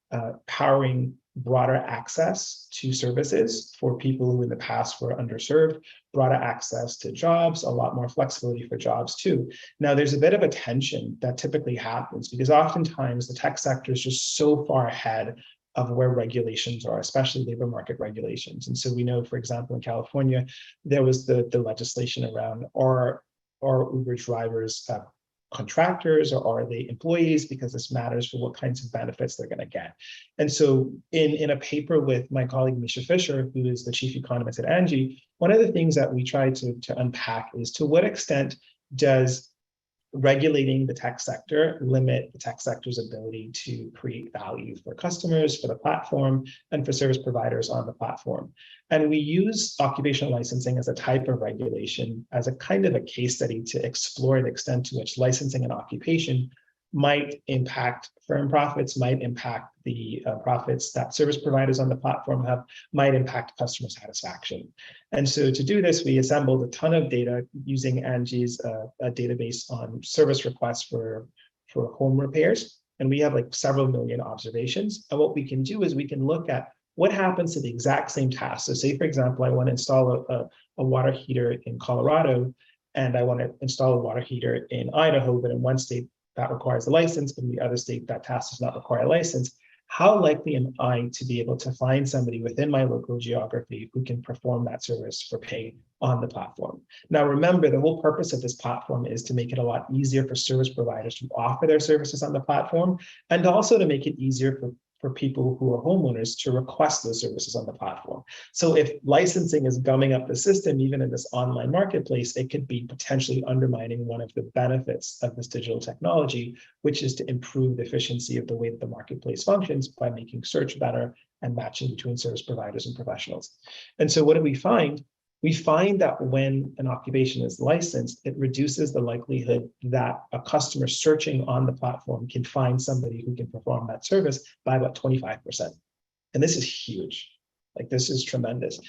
powering broader access to services for people who in the past were underserved, broader access to jobs, a lot more flexibility for jobs too. Now, there's a bit of a tension that typically happens because oftentimes the tech sector is just so far ahead of where regulations are, especially labor market regulations. And so we know, for example, in California, there was the legislation around are Uber drivers contractors or are they employees, because this matters for what kinds of benefits they're going to get. And so in a paper with my colleague Misha Fisher, who is the chief economist at Angie, one of the things that we try to unpack is to what extent does regulating the tech sector limit the tech sector's ability to create value for customers, for the platform, and for service providers on the platform. And we use occupational licensing as a type of regulation, as a kind of a case study to explore the extent to which licensing and occupation might impact firm profits, might impact the profits that service providers on the platform have, might impact customer satisfaction. And so to do this, we assembled a ton of data using Angie's a database on service requests for home repairs. And we have like several million observations. And what we can do is we can look at what happens to the exact same task. So say, for example, I want to install a water heater in Colorado, and I want to install a water heater in Idaho, but in one state that requires a license, but in the other state that task does not require a license, how likely am I to be able to find somebody within my local geography who can perform that service for pay on the platform? Now, remember, the whole purpose of this platform is to make it a lot easier for service providers to offer their services on the platform, and also to make it easier for people who are homeowners to request those services on the platform. So if licensing is gumming up the system, even in this online marketplace, it could be potentially undermining one of the benefits of this digital technology, which is to improve the efficiency of the way that the marketplace functions by making search better and matching between service providers and professionals. And so what do we find? We find that when an occupation is licensed, it reduces the likelihood that a customer searching on the platform can find somebody who can perform that service by about 25%. And this is huge. Like, this is tremendous.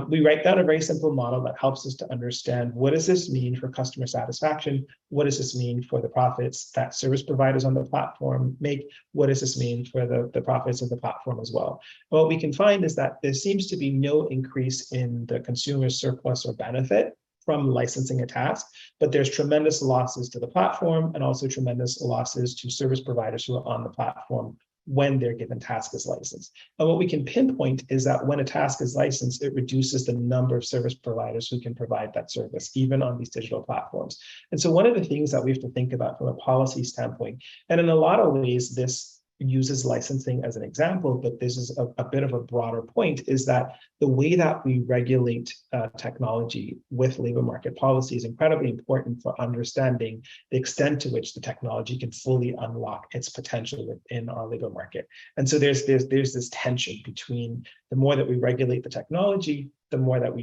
We write down a very simple model that helps us to understand, what does this mean for customer satisfaction? What does this mean for the profits that service providers on the platform make? What does this mean for the profits of the platform as well? What we can find is that there seems to be no increase in the consumer surplus or benefit from licensing a task, but there's tremendous losses to the platform and also tremendous losses to service providers who are on the platform when their given task is licensed. And what we can pinpoint is that when a task is licensed, it reduces the number of service providers who can provide that service, even on these digital platforms. And so one of the things that we have to think about from a policy standpoint, and in a lot of ways, this uses licensing as an example, but this is a bit of a broader point, is that the way that we regulate technology with labor market policy is incredibly important for understanding the extent to which the technology can fully unlock its potential within our labor market. And so there's this tension between the more that we regulate the technology, the more that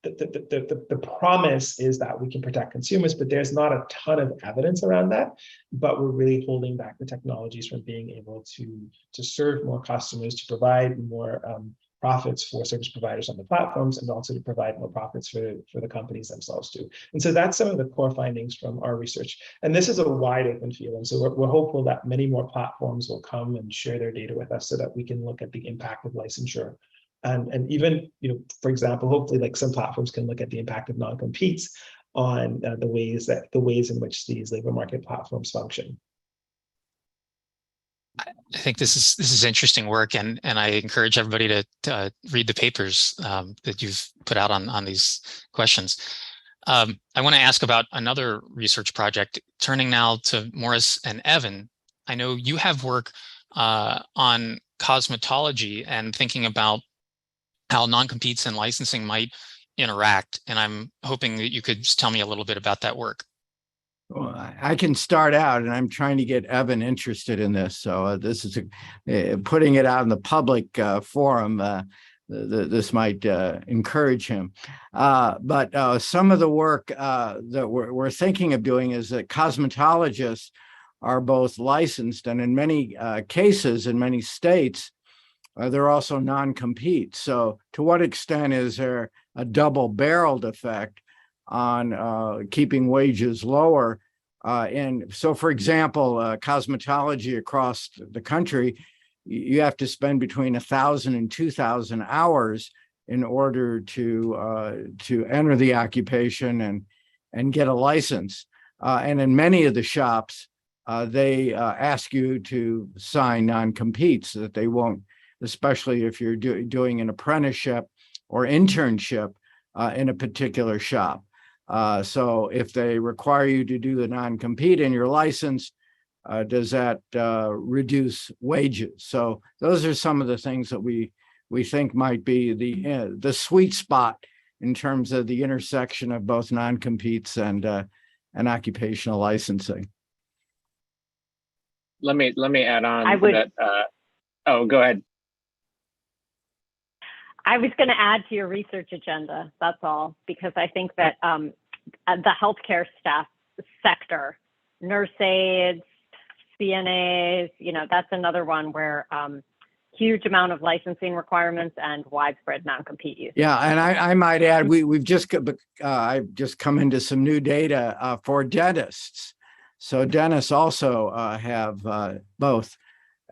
the promise is that we can protect consumers, but there's not a ton of evidence around that. But we're really holding back the technologies from being able to serve more customers, to provide more profits for service providers on the platforms, and also to provide more profits for the companies themselves too. And so that's some of the core findings from our research. And this is a wide open field. And so we're hopeful that many more platforms will come and share their data with us so that we can look at the impact of licensure. And even, for example, hopefully, like, some platforms can look at the impact of non-competes on the ways in which these labor market platforms function. I think this is interesting work, and I encourage everybody to read the papers that you've put out on these questions. I want to ask about another research project. Turning now to Morris and Evan, I know you have work on cosmetology and thinking about how non-competes and licensing might interact, and I'm hoping that you could just tell me a little bit about that work. Well, I can start out, and I'm trying to get Evan interested in this. So this is putting it out in the public forum. This might encourage him. But some of the work that we're thinking of doing is that cosmetologists are both licensed, and in many cases, in many states, they're also non-compete. So to what extent is there a double-barreled effect on keeping wages lower? And so, for example, cosmetology across the country, you have to spend between 1,000 and 2,000 hours in order to enter the occupation and get a license. And in many of the shops, they ask you to sign non-competes that they won't, especially if you're doing an apprenticeship or internship in a particular shop. So if they require you to do the non-compete in your license, does that reduce wages? So those are some of the things that we think might be the sweet spot in terms of the intersection of both non-competes and occupational licensing. Let me add on to that. Oh, go ahead. I was going to add to your research agenda, that's all, because I think that the healthcare staff sector, nurse aides, CNAs, that's another one where huge amount of licensing requirements and widespread non-compete use. Yeah, and I might add, I've just come into some new data for dentists. So dentists also have both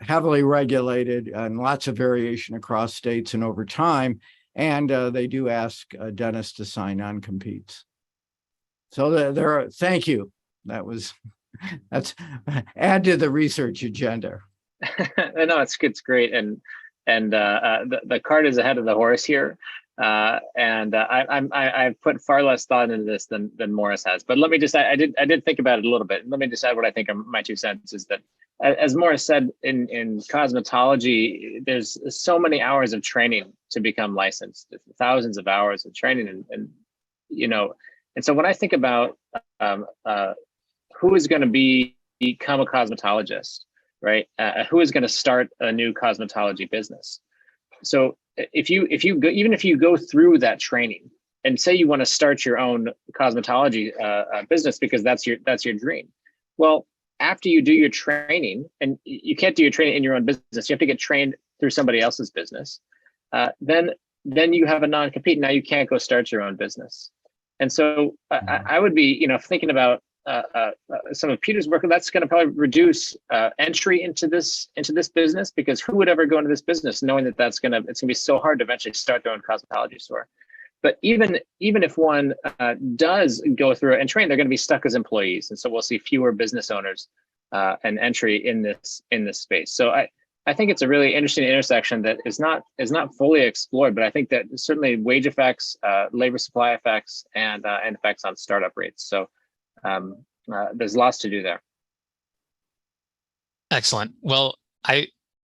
heavily regulated and lots of variation across states and over time. And they do ask dentists to sign non-competes. So thank you. That's add to the research agenda. No, it's great, and the cart is ahead of the horse here, I've put far less thought into this than Morris has. But let me just I did think about it a little bit. Let me decide what I think are my 2 cents. Is that, as Morris said, in cosmetology, there's so many hours of training to become licensed, thousands of hours of training, and so when I think about who is going to become a cosmetologist, right? Who is going to start a new cosmetology business? So if you go through that training and say you want to start your own cosmetology business because that's your dream, well, after you do your training, and you can't do your training in your own business, you have to get trained through somebody else's business. Then you have a non-compete. Now you can't go start your own business. And so I would be, thinking about some of Peter's work, that's going to probably reduce entry into this business, because who would ever go into this business knowing that it's going to be so hard to eventually start their own cosmetology store. But even if one does go through it and train, they're going to be stuck as employees, and so we'll see fewer business owners and entry in this space. So I think it's a really interesting intersection that is not fully explored, but I think that certainly wage effects, labor supply effects, and effects on startup rates. So there's lots to do there. Excellent. Well,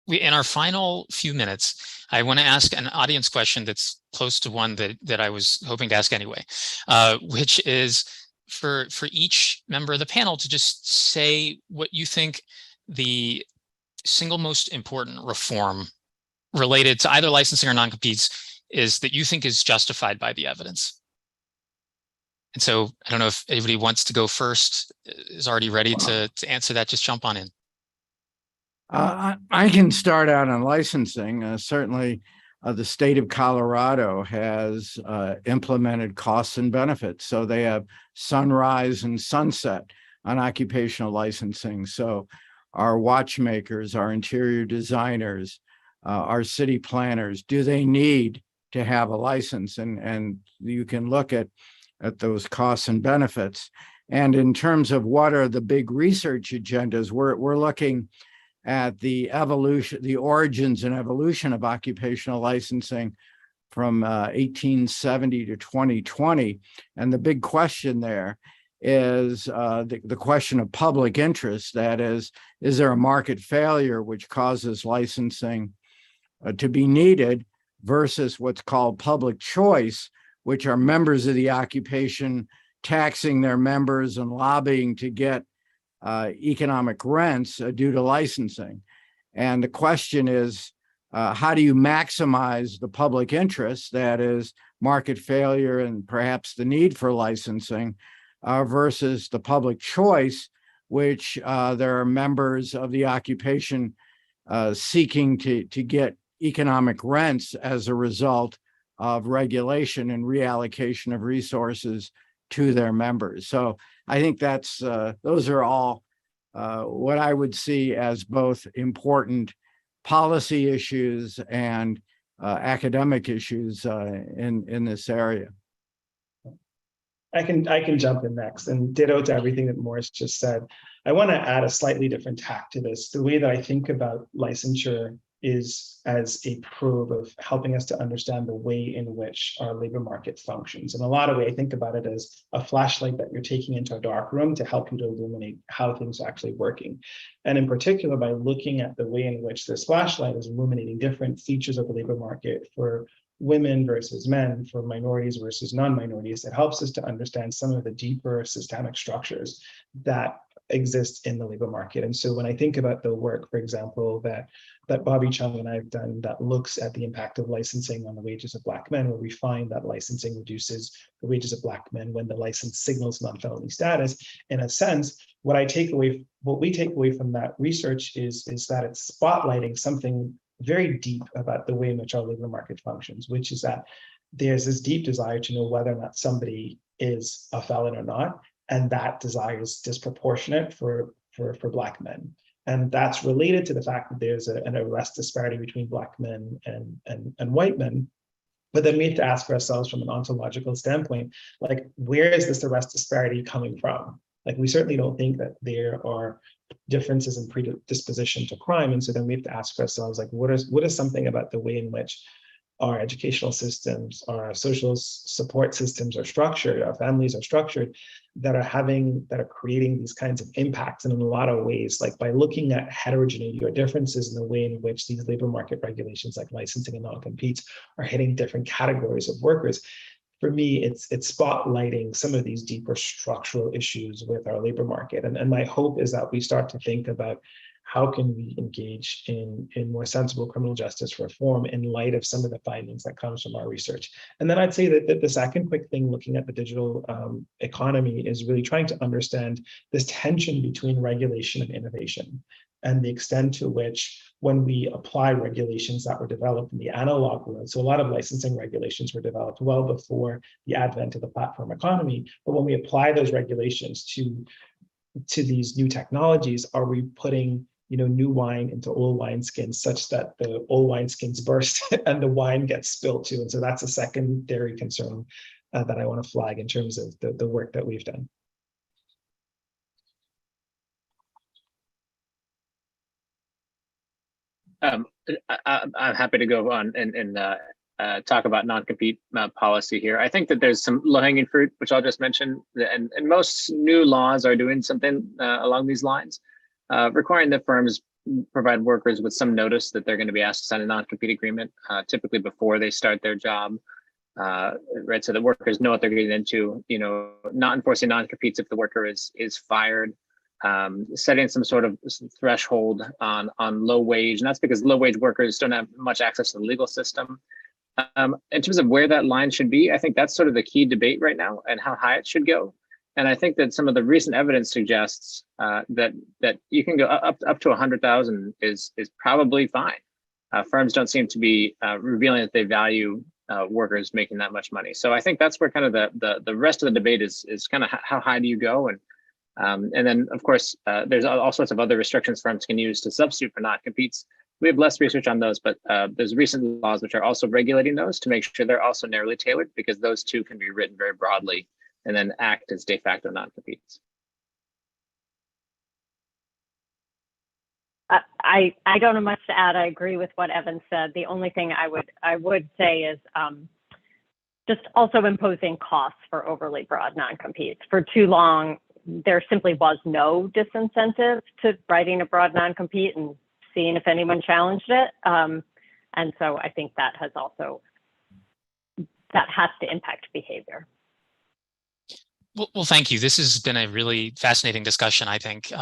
in our final few minutes, I want to ask an audience question that's close to one that I was hoping to ask anyway, which is for each member of the panel to just say what you think the single most important reform related to either licensing or non-competes is that you think is justified by the evidence. And so I don't know if anybody wants to go first, is already ready to answer that. Just jump on in. I can start out on licensing. Certainly, the state of Colorado has implemented costs and benefits. So they have sunrise and sunset on occupational licensing. So our watchmakers, our interior designers, our city planners, do they need to have a license? And you can look at those costs and benefits. And in terms of what are the big research agendas, we're looking at the evolution, the origins and evolution of occupational licensing from 1870 to 2020. And the big question there is the question of public interest. That is there a market failure which causes licensing to be needed versus what's called public choice, which are members of the occupation taxing their members and lobbying to get economic rents due to licensing. And the question is, how do you maximize the public interest, that is market failure and perhaps the need for licensing, versus the public choice, which there are members of the occupation seeking to get economic rents as a result of regulation and reallocation of resources to their members. So I think that's those are all what I would see as both important policy issues and academic issues in this area. I can jump in next, and ditto to everything that Morris just said. I want to add a slightly different tack to this. The way that I think about licensure is as a probe of helping us to understand the way in which our labor market functions. In a lot of ways, I think about it as a flashlight that you're taking into a dark room to help you to illuminate how things are actually working. And in particular, by looking at the way in which this flashlight is illuminating different features of the labor market for women versus men, for minorities versus non-minorities, it helps us to understand some of the deeper systemic structures that exist in the labor market. And so when I think about the work, for example, that Bobby Chung and I have done that looks at the impact of licensing on the wages of Black men, where we find that licensing reduces the wages of Black men when the license signals non-felony status. In a sense, what we take away from that research is that it's spotlighting something very deep about the way in which our labor market functions, which is that there's this deep desire to know whether or not somebody is a felon or not, and that desire is disproportionate for Black men. And that's related to the fact that there's an arrest disparity between Black men and white men. But then we have to ask ourselves from an ontological standpoint, like, where is this arrest disparity coming from? Like, we certainly don't think that there are differences in predisposition to crime. And so then we have to ask ourselves, like, what is something about the way in which our educational systems, our social support systems are structured, our families are structured, that are creating these kinds of impacts. And in a lot of ways, like by looking at heterogeneity or differences in the way in which these labor market regulations like licensing and non-competes are hitting different categories of workers, for me, it's spotlighting some of these deeper structural issues with our labor market. And my hope is that we start to think about how can we engage in more sensible criminal justice reform in light of some of the findings that comes from our research. And then I'd say that the second quick thing looking at the digital economy is really trying to understand this tension between regulation and innovation, and the extent to which when we apply regulations that were developed in the analog world, so a lot of licensing regulations were developed well before the advent of the platform economy, but when we apply those regulations to these new technologies, are we putting new wine into old wineskins such that the old wineskins burst and the wine gets spilled too? And so that's a secondary concern that I want to flag in terms of the work that we've done. I'm happy to go on and talk about non-compete policy here. I think that there's some low-hanging fruit, which I'll just mention, and most new laws are doing something along these lines, requiring that firms provide workers with some notice that they're going to be asked to sign a non-compete agreement, typically before they start their job, right? So the workers know what they're getting into. Not enforcing non-competes if the worker is fired. Setting some sort of threshold on low wage, and that's because low wage workers don't have much access to the legal system. In terms of where that line should be, I think that's sort of the key debate right now, and how high it should go. And I think that some of the recent evidence suggests that you can go up to 100,000 is probably fine. Firms don't seem to be revealing that they value workers making that much money. So I think that's where kind of the rest of the debate is kind of how high do you go, and then of course there's all sorts of other restrictions firms can use to substitute for non-competes. We have less research on those, but there's recent laws which are also regulating those to make sure they're also narrowly tailored, because those two can be written very broadly and then act as de facto non-competes. I don't have much to add. I agree with what Evan said. The only thing I would say is just also imposing costs for overly broad non-competes. For too long, there simply was no disincentive to writing a broad non-compete and seeing if anyone challenged it. And so I think that has to impact behavior. Well, thank you. This has been a really fascinating discussion, I think.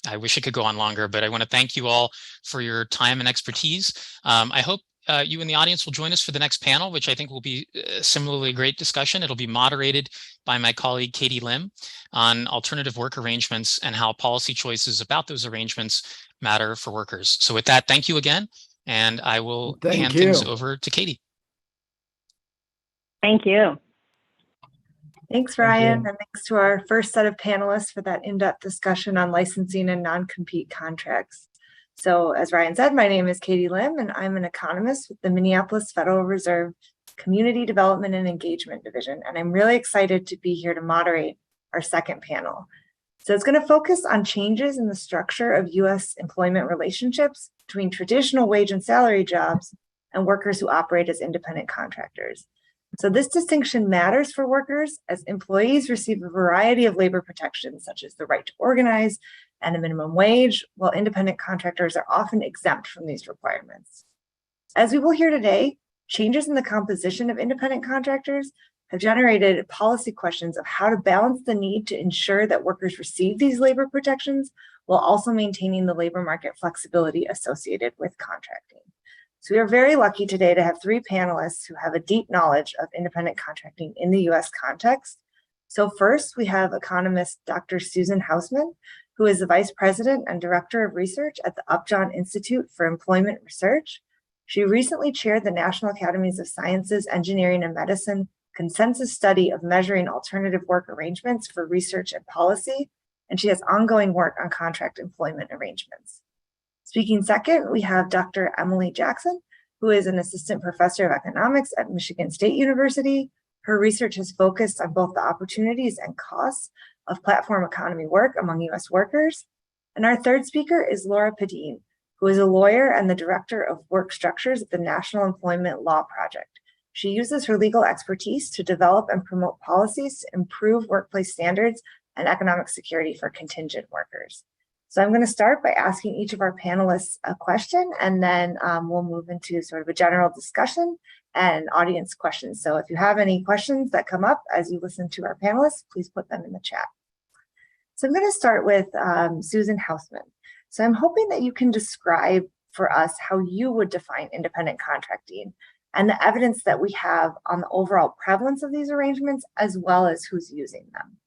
I wish it could go on longer, but I want to thank you all for your time and expertise. I hope you in the audience will join us for the next panel, which I think will be a similarly great discussion. It'll be moderated by my colleague, Katie Lim, on alternative work arrangements and how policy choices about those arrangements matter for workers. So with that, thank you again, and I will hand things over to Katie. Thank you. Thanks, Ryan, and thanks to our first set of panelists for that in-depth discussion on licensing and non-compete contracts. So as Ryan said, my name is Katie Lim, and I'm an economist with the Minneapolis Federal Reserve Community Development and Engagement Division, and I'm really excited to be here to moderate our second panel. So it's going to focus on changes in the structure of U.S. employment relationships between traditional wage and salary jobs and workers who operate as independent contractors. So this distinction matters for workers as employees receive a variety of labor protections, such as the right to organize and a minimum wage, while independent contractors are often exempt from these requirements. As we will hear today, changes in the composition of independent contractors have generated policy questions of how to balance the need to ensure that workers receive these labor protections while also maintaining the labor market flexibility associated with contracting. So we are very lucky today to have three panelists who have a deep knowledge of independent contracting in the US context. So first, we have economist Dr. Susan Houseman, who is the Vice President and Director of Research at the Upjohn Institute for Employment Research. She recently chaired the National Academies of Sciences, Engineering, and Medicine consensus study of measuring alternative work arrangements for research and policy, and she has ongoing work on contract employment arrangements. Speaking second, we have Dr. Emily Jackson, who is an assistant professor of economics at Michigan State University. Her research has focused on both the opportunities and costs of platform economy work among U.S. workers. And our third speaker is Laura Padin, who is a lawyer and the director of work structures at the National Employment Law Project. She uses her legal expertise to develop and promote policies to improve workplace standards and economic security for contingent workers. So I'm going to start by asking each of our panelists a question, and then we'll move into sort of a general discussion and audience questions. So if you have any questions that come up as you listen to our panelists, please put them in the chat. So I'm going to start with Susan Houseman. So I'm hoping that you can describe for us how you would define independent contracting and the evidence that we have on the overall prevalence of these arrangements, as well as who's using them.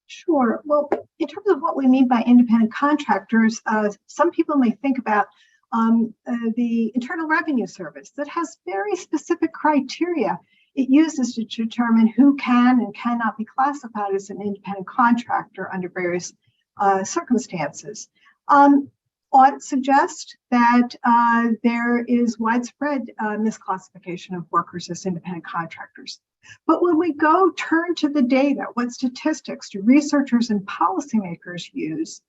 Sure. Well, in terms of what we mean by independent contractors, some people may think about the Internal Revenue Service that has very specific criteria it uses to determine who can and cannot be classified as an independent contractor under various circumstances. Audits suggest that there is widespread misclassification of workers as independent contractors. But when we turn to the data, what statistics do researchers and policymakers use?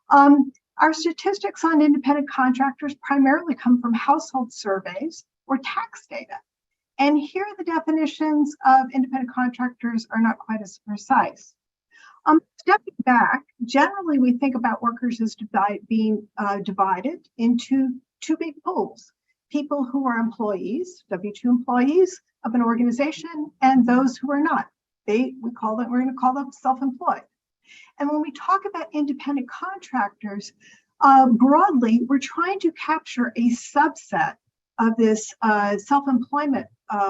Our statistics on independent contractors primarily come from household surveys or tax data. And here the definitions of independent contractors are not quite as precise. Stepping back, generally we think about workers as being divided into two big pools: people who are employees, W-2 employees of an organization, and those who are not. We're going to call them self-employed. And when we talk about independent contractors, broadly, we're trying to capture a subset of this self-employment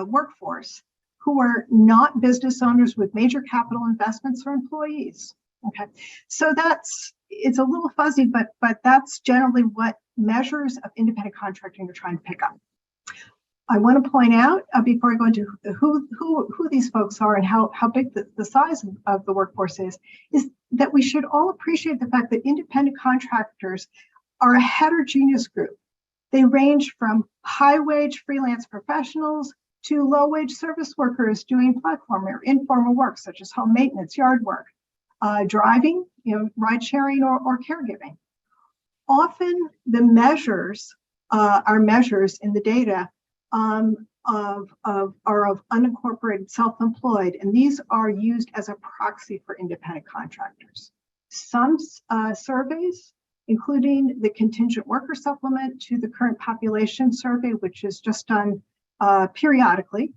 workforce who are not business owners with major capital investments or employees. Okay, so it's a little fuzzy, but that's generally what measures of independent contracting are trying to pick up. I want to point out before I go into who these folks are and how big the size of the workforce is that we should all appreciate the fact that independent contractors are a heterogeneous group. They range from high-wage freelance professionals to low-wage service workers doing platform or informal work, such as home maintenance, yard work, driving, ride sharing, or caregiving. Often the measures are measures in the data are of unincorporated self-employed, and these are used as a proxy for independent contractors. Some surveys, including the contingent worker supplement to the current population survey, which is just done periodically,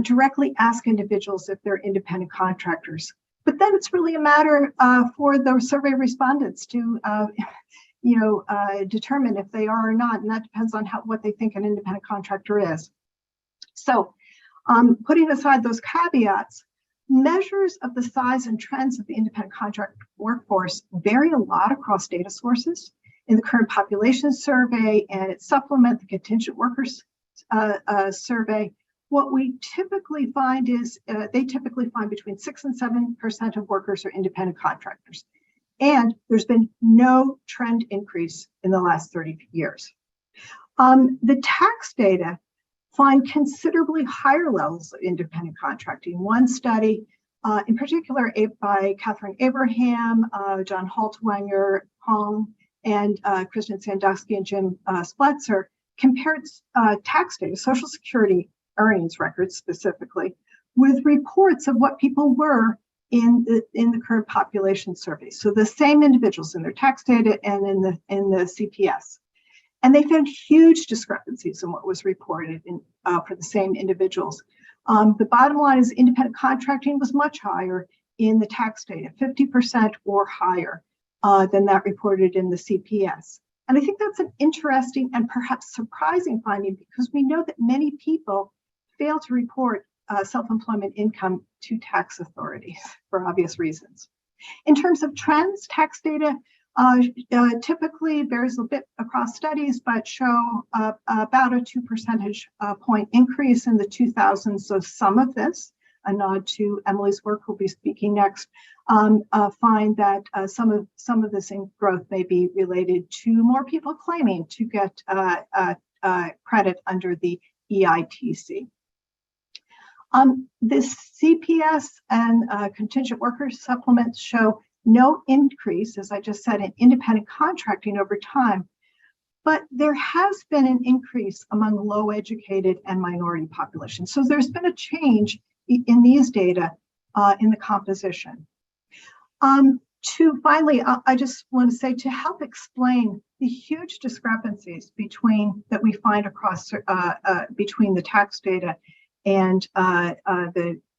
directly ask individuals if they're independent contractors. But then it's really a matter for the survey respondents to determine if they are or not, and that depends on what they think an independent contractor is. So putting aside those caveats, measures of the size and trends of the independent contract workforce vary a lot across data sources. In the current population survey and its supplement, the contingent workers survey, what we typically find is they typically find between 6 and 7% of workers are independent contractors. And there's been no trend increase in the last 30 years. The tax data find considerably higher levels of independent contracting. One study, in particular by Catherine Abraham, John Haltwanger, Hong, and Kristen Sandusky and Jim Spletzer, compared tax data, Social Security earnings records specifically, with reports of what people were in the current population survey. So the same individuals in their tax data and in the CPS. And they found huge discrepancies in what was reported for the same individuals. The bottom line is independent contracting was much higher in the tax data, 50% or higher than that reported in the CPS. And I think that's an interesting and perhaps surprising finding, because we know that many people fail to report self-employment income to tax authorities for obvious reasons. In terms of trends, tax data typically varies a bit across studies, but show about a 2 percentage point increase in the 2000s. So some of this, a nod to Emily's work, who'll be speaking next, find that some of this growth may be related to more people claiming to get credit under the EITC. This CPS and contingent workers supplements show no increase, as I just said, in independent contracting over time, but there has been an increase among low educated and minority populations. So there's been a change in these data in the composition. I just want to say, to help explain the huge discrepancies that we find across between the tax data and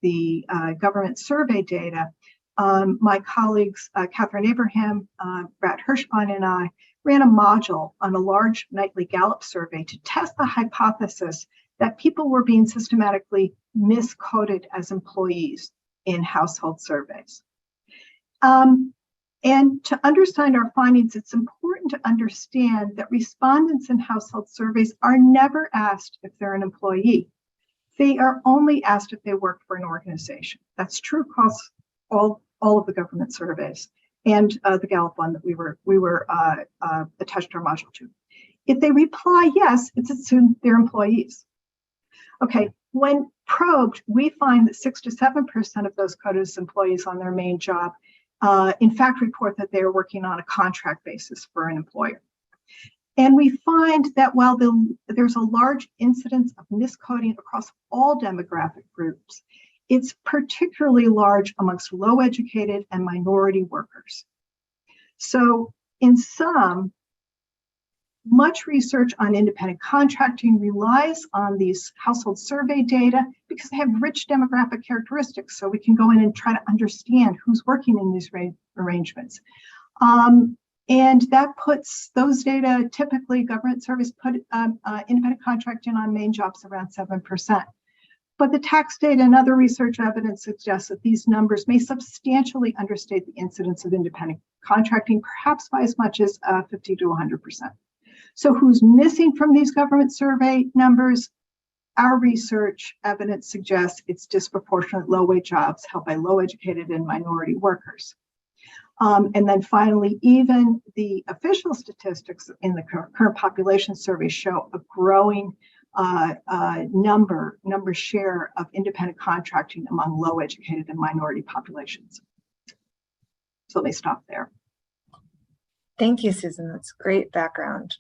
the government survey data, my colleagues, Catherine Abraham, Brad Hirschbein, and I ran a module on a large nightly Gallup survey to test the hypothesis that people were being systematically miscoded as employees in household surveys. And to understand our findings, it's important to understand that respondents in household surveys are never asked if they're an employee. They are only asked if they work for an organization. That's true across all of the government surveys and the Gallup one that we were attached to our module to. If they reply yes, it's assumed they're employees. Okay, when probed, we find that 6 to 7% of those coded as employees on their main job in fact report that they are working on a contract basis for an employer. And we find that while there's a large incidence of miscoding across all demographic groups, it's particularly large amongst low educated and minority workers. So in sum, much research on independent contracting relies on these household survey data because they have rich demographic characteristics. So we can go in and try to understand who's working in these arrangements. And that puts those data, typically government surveys put independent contracting on main jobs around 7%. But the tax data and other research evidence suggests that these numbers may substantially understate the incidence of independent contracting, perhaps by as much as 50 to 100%. So who's missing from these government survey numbers? Our research evidence suggests it's disproportionate low-wage jobs held by low-educated and minority workers. And then finally, even the official statistics in the current population survey show a growing share of independent contracting among low-educated and minority populations. So let me stop there. Thank you, Susan. That's great background.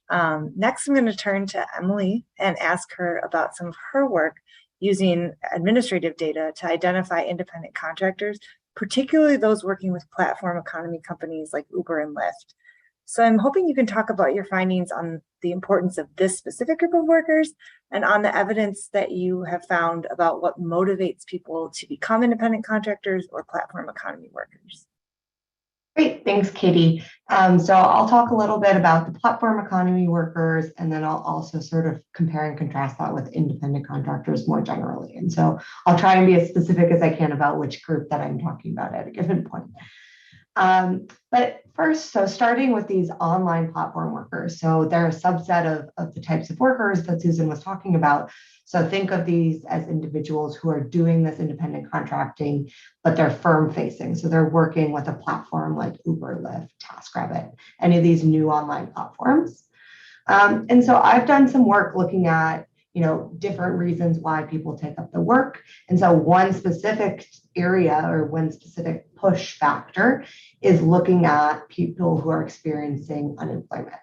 Next, I'm going to turn to Emily and ask her about some of her work using administrative data to identify independent contractors, particularly those working with platform economy companies like Uber and Lyft. So I'm hoping you can talk about your findings on the importance of this specific group of workers and on the evidence that you have found about what motivates people to become independent contractors or platform economy workers. Great, thanks, Katie. So I'll talk a little bit about the platform economy workers, and then I'll also sort of compare and contrast that with independent contractors more generally. And so I'll try and be as specific as I can about which group that I'm talking about at a given point. But first, so starting with these online platform workers. So they're a subset of the types of workers that Susan was talking about. So think of these as individuals who are doing this independent contracting, but they're firm facing. So they're working with a platform like Uber, Lyft, TaskRabbit, any of these new online platforms. And so I've done some work looking at different reasons why people take up the work. And so one specific area or one specific push factor is looking at people who are experiencing unemployment.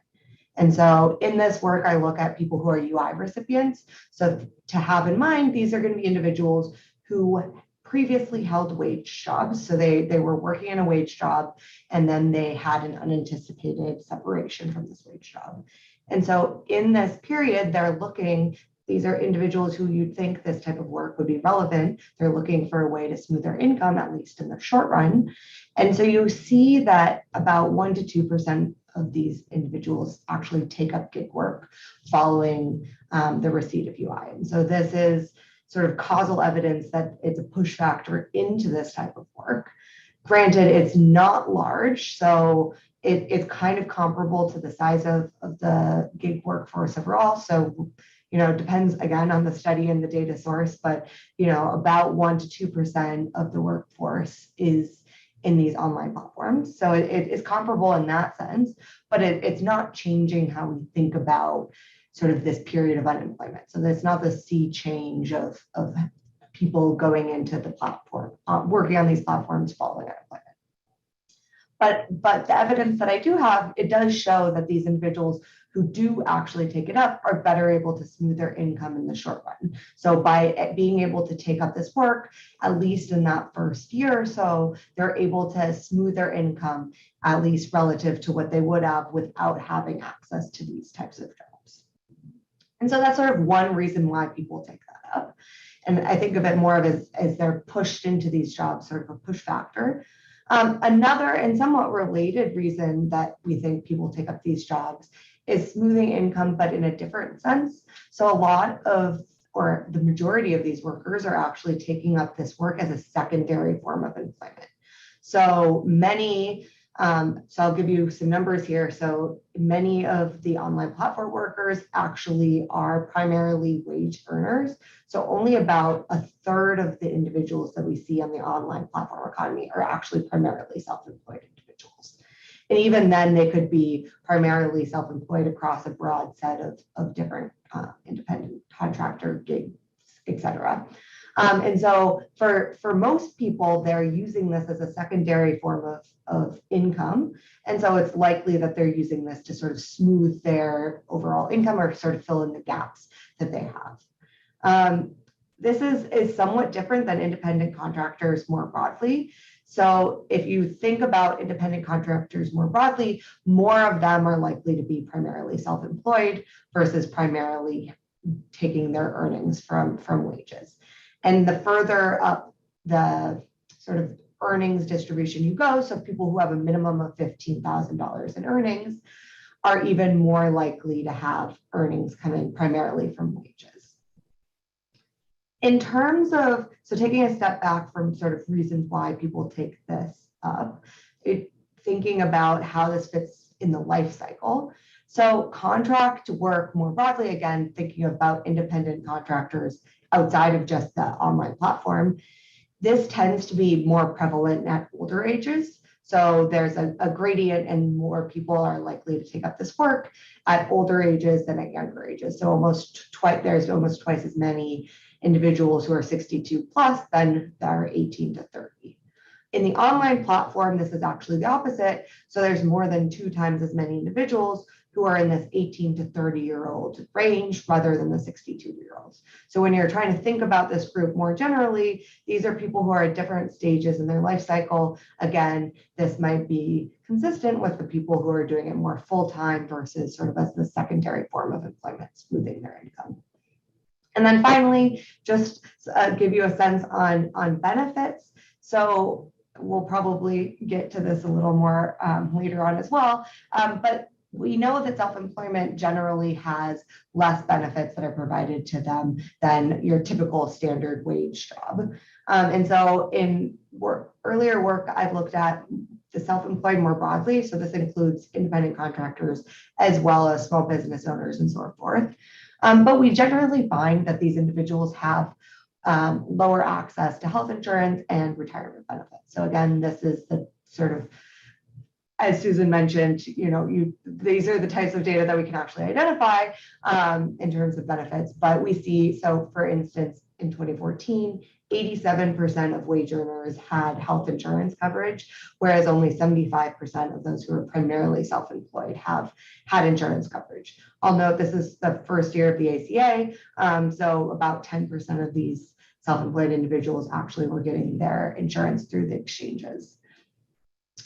And so in this work, I look at people who are UI recipients. So to have in mind, these are going to be individuals who previously held wage jobs. So they were working in a wage job, and then they had an unanticipated separation from this wage job. And so in this period, these are individuals who you'd think this type of work would be relevant. They're looking for a way to smooth their income, at least in the short run. And so you see that about 1 to 2% of these individuals actually take up gig work following the receipt of UI. And so this is sort of causal evidence that it's a push factor into this type of work. Granted, it's not large, so it's kind of comparable to the size of the gig workforce overall. So it depends again on the study and the data source, but about 1 to 2% of the workforce is in these online platforms. So it is comparable in that sense, but it's not changing how we think about sort of this period of unemployment. So it's not the sea change of people going into the platform, working on these platforms following unemployment. But the evidence that I do have, it does show that these individuals who do actually take it up are better able to smooth their income in the short run. So by being able to take up this work, at least in that first year or so, they're able to smooth their income, at least relative to what they would have without having access to these types of jobs. And so that's sort of one reason why people take that up. And I think of it more of as they're pushed into these jobs, sort of a push factor. Another and somewhat related reason that we think people take up these jobs is smoothing income, but in a different sense. So a lot of, or the majority of these workers are actually taking up this work as a secondary form of employment. So many, so I'll give you some numbers here. So many of the online platform workers actually are primarily wage earners. So only about a third of the individuals that we see on the online platform economy are actually primarily self-employed individuals. And even then, they could be primarily self-employed across a broad set of different independent contractor gigs, et cetera. And so for most people, they're using this as a secondary form of income. And so it's likely that they're using this to sort of smooth their overall income or sort of fill in the gaps that they have. This is somewhat different than independent contractors more broadly. So if you think about independent contractors more broadly, more of them are likely to be primarily self-employed versus primarily taking their earnings from wages. And the further up the sort of earnings distribution you go, so people who have a minimum of $15,000 in earnings are even more likely to have earnings coming primarily from wages. In terms of, so taking a step back from sort of reasons why people take this up, thinking about how this fits in the life cycle. So contract work more broadly, again, thinking about independent contractors outside of just the online platform, this tends to be more prevalent at older ages. So there's a gradient and more people are likely to take up this work at older ages than at younger ages. So there's almost twice as many individuals who are 62 plus than that are 18 to 30. In the online platform, this is actually the opposite. So there's more than 2 times as many individuals who are in this 18 to 30-year-old range rather than the 62-year-olds. So when you're trying to think about this group more generally, these are people who are at different stages in their life cycle. Again, this might be consistent with the people who are doing it more full-time versus sort of as the secondary form of employment, smoothing their income. And then finally, just give you a sense on benefits. So we'll probably get to this a little more later on as well, but we know that self-employment generally has less benefits that are provided to them than your typical standard wage job. And so in earlier work, I've looked at the self-employed more broadly. So this includes independent contractors as well as small business owners and so forth. But we generally find that these individuals have lower access to health insurance and retirement benefits. So again, this is the sort of, as Susan mentioned, these are the types of data that we can actually identify in terms of benefits. But we see, so for instance, in 2014, 87% of wage earners had health insurance coverage, whereas only 75% of those who are primarily self-employed have had insurance coverage. I'll note this is the first year of the ACA, so about 10% of these self-employed individuals actually were getting their insurance through the exchanges.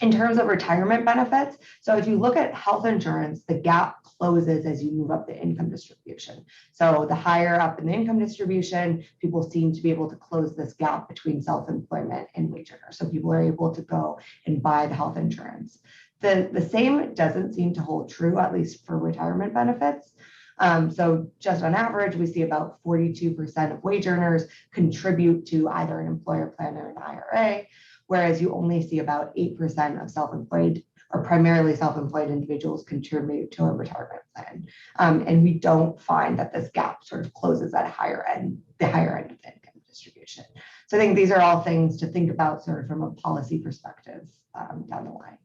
In terms of retirement benefits, so if you look at health insurance, the gap closes as you move up the income distribution. So the higher up in the income distribution, people seem to be able to close this gap between self-employment and wage earners. So people are able to go and buy the health insurance. The same doesn't seem to hold true, at least for retirement benefits. So just on average, we see about 42% of wage earners contribute to either an employer plan or an IRA, whereas you only see about 8% of self-employed or primarily self-employed individuals contribute to a retirement plan. And we don't find that this gap sort of closes at the higher end of the income distribution. So I think these are all things to think about sort of from a policy perspective down the line.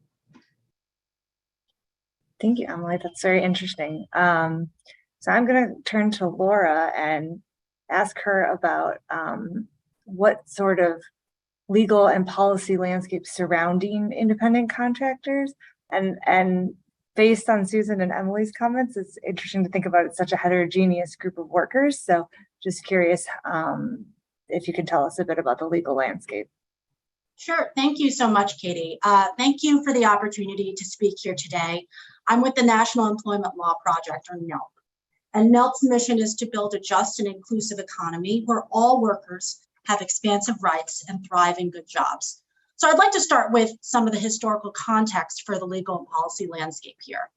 Thank you, Emily. That's very interesting. So I'm going to turn to Laura and ask her about what sort of legal and policy landscape surrounding independent contractors. And based on Susan and Emily's comments, it's interesting to think about it, such a heterogeneous group of workers. So just curious if you can tell us a bit about the legal landscape. Sure. Thank you so much, Katie. Thank you for the opportunity to speak here today. I'm with the National Employment Law Project, or NELP. And NELP's mission is to build a just and inclusive economy where all workers have expansive rights and thrive in good jobs. So I'd like to start with some of the historical context for the legal and policy landscape here.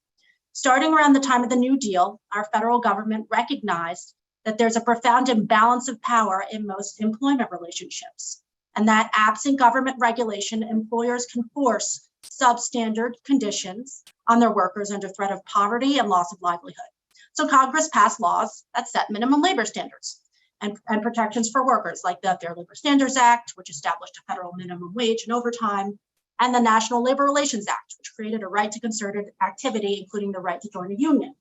Starting around the time of the New Deal, our federal government recognized that there's a profound imbalance of power in most employment relationships, and that absent government regulation, employers can force substandard conditions on their workers under threat of poverty and loss of livelihood. So Congress passed laws that set minimum labor standards and protections for workers, like the Fair Labor Standards Act, which established a federal minimum wage and overtime, and the National Labor Relations Act, which created a right to concerted activity, including the right to join a union.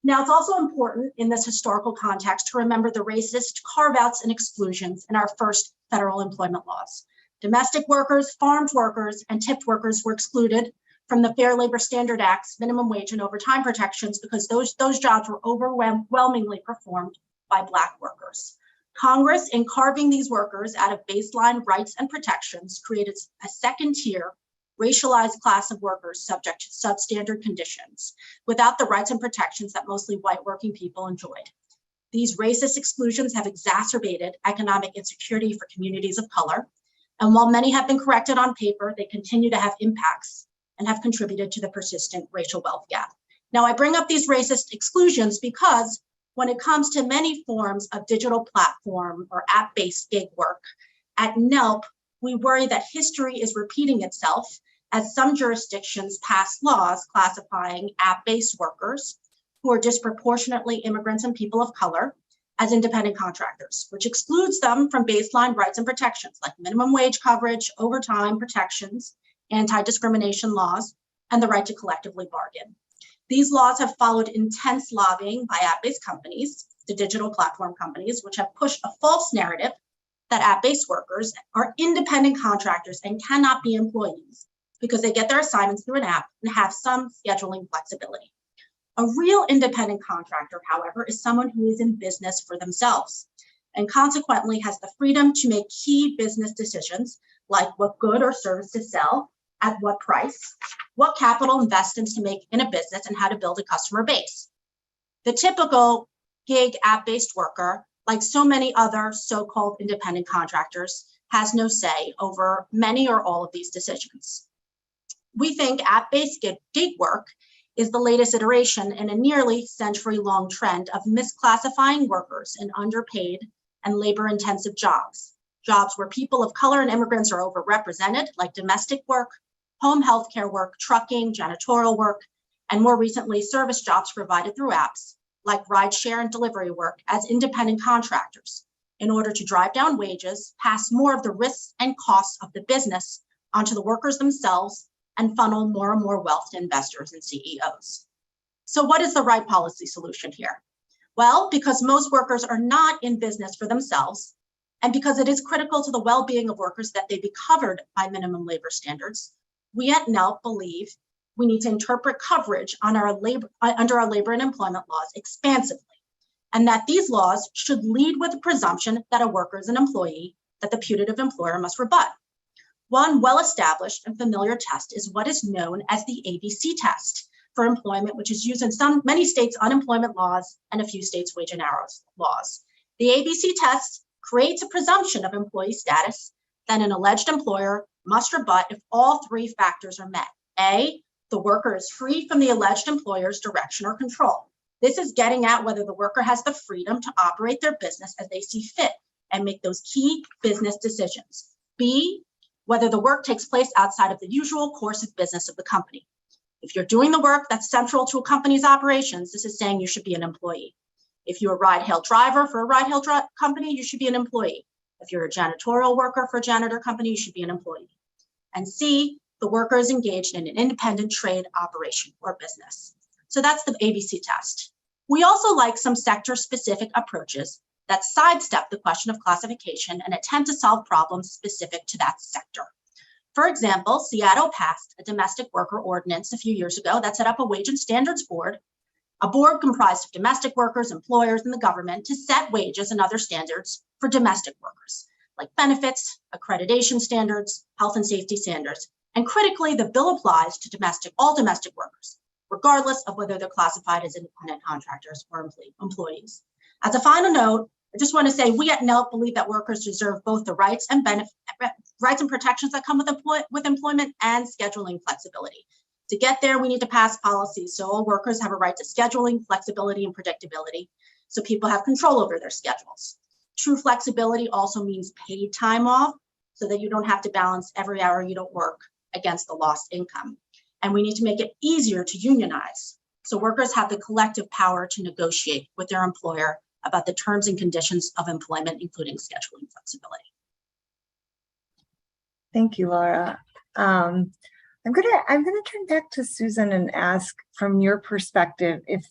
Now, it's also important in this historical context to remember the racist carve-outs and exclusions in our first federal employment laws. Domestic workers, farmed workers, and tipped workers were excluded from the Fair Labor Standard Act's minimum wage and overtime protections because those jobs were overwhelmingly performed by Black workers. Congress, in carving these workers out of baseline rights and protections, created a second-tier racialized class of workers subject to substandard conditions without the rights and protections that mostly white working people enjoyed. These racist exclusions have exacerbated economic insecurity for communities of color. And while many have been corrected on paper, they continue to have impacts and have contributed to the persistent racial wealth gap. Now, I bring up these racist exclusions because when it comes to many forms of digital platform or app-based gig work, at NELP, we worry that history is repeating itself as some jurisdictions pass laws classifying app-based workers who are disproportionately immigrants and people of color as independent contractors, which excludes them from baseline rights and protections like minimum wage coverage, overtime protections, anti-discrimination laws, and the right to collectively bargain. These laws have followed intense lobbying by app-based companies, the digital platform companies, which have pushed a false narrative that app-based workers are independent contractors and cannot be employees because they get their assignments through an app and have some scheduling flexibility. A real independent contractor, however, is someone who is in business for themselves and consequently has the freedom to make key business decisions like what good or service to sell, at what price, what capital investments to make in a business, and how to build a customer base. The typical gig app-based worker, like so many other so-called independent contractors, has no say over many or all of these decisions. We think app-based gig work is the latest iteration in a nearly century-long trend of misclassifying workers in underpaid and labor-intensive jobs where people of color and immigrants are overrepresented, like domestic work, home healthcare work, trucking, janitorial work, and more recently, service jobs provided through apps like rideshare and delivery work as independent contractors in order to drive down wages, pass more of the risks and costs of the business onto the workers themselves, and funnel more and more wealth to investors and CEOs. So what is the right policy solution here? Well, because most workers are not in business for themselves, and because it is critical to the well-being of workers that they be covered by minimum labor standards, we at NELP believe we need to interpret coverage on under our labor and employment laws expansively, and that these laws should lead with the presumption that a worker is an employee that the putative employer must rebut. One well-established and familiar test is what is known as the ABC test for employment, which is used in many states' unemployment laws and a few states' wage and hour laws. The ABC test creates a presumption of employee status that an alleged employer must rebut if all three factors are met. A, the worker is free from the alleged employer's direction or control. This is getting at whether the worker has the freedom to operate their business as they see fit and make those key business decisions. B, whether the work takes place outside of the usual course of business of the company. If you're doing the work that's central to a company's operations, this is saying you should be an employee. If you're a ride-hail driver for a ride-hail company, you should be an employee. If you're a janitorial worker for a janitor company, you should be an employee. And C, the worker is engaged in an independent trade operation or business. So that's the ABC test. We also like some sector-specific approaches that sidestep the question of classification and attempt to solve problems specific to that sector. For example, Seattle passed a domestic worker ordinance a few years ago that set up a wage and standards board, a board comprised of domestic workers, employers, and the government to set wages and other standards for domestic workers, like benefits, accreditation standards, health and safety standards. And critically, the bill applies to all domestic workers, regardless of whether they're classified as independent contractors or employees. As a final note, I just want to say we at NELP believe that workers deserve both the rights and protections that come with employment and scheduling flexibility. To get there, we need to pass policies so all workers have a right to scheduling, flexibility, and predictability, so people have control over their schedules. True flexibility also means paid time off, so that you don't have to balance every hour you don't work against the lost income. And we need to make it easier to unionize, so workers have the collective power to negotiate with their employer about the terms and conditions of employment, including scheduling flexibility. Thank you, Laura. I'm gonna turn back to Susan and ask, from your perspective, if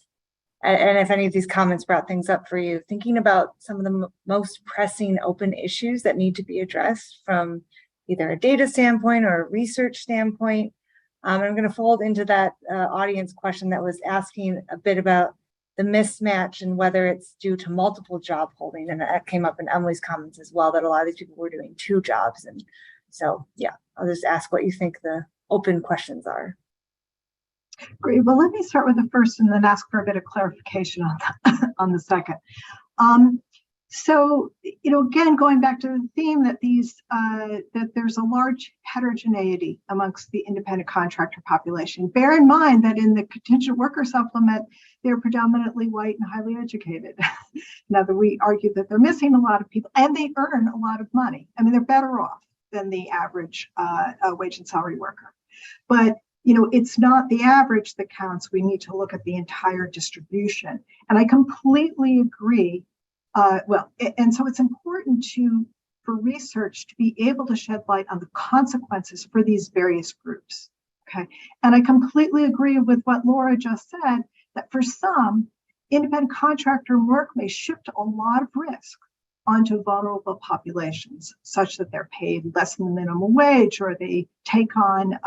any of these comments brought things up for you, thinking about some of the most pressing open issues that need to be addressed from either a data standpoint or a research standpoint. I'm going to fold into that audience question that was asking a bit about the mismatch and whether it's due to multiple job holding. And that came up in Emily's comments as well, that a lot of these people were doing 2 jobs. And so, yeah, I'll just ask what you think the open questions are. Great. Well, let me start with the first and then ask for a bit of clarification on the second. So, again, going back to the theme that that there's a large heterogeneity amongst the independent contractor population. Bear in mind that in the contingent worker supplement, they're predominantly white and highly educated. Now that we argue that they're missing a lot of people, and they earn a lot of money. I mean, they're better off than the average wage and salary worker. But it's not the average that counts. We need to look at the entire distribution. And I completely agree. And so it's important for research to be able to shed light on the consequences for these various groups. Okay. And I completely agree with what Laura just said, that for some, independent contractor work may shift a lot of risk onto vulnerable populations, such that they're paid less than the minimum wage, or they take on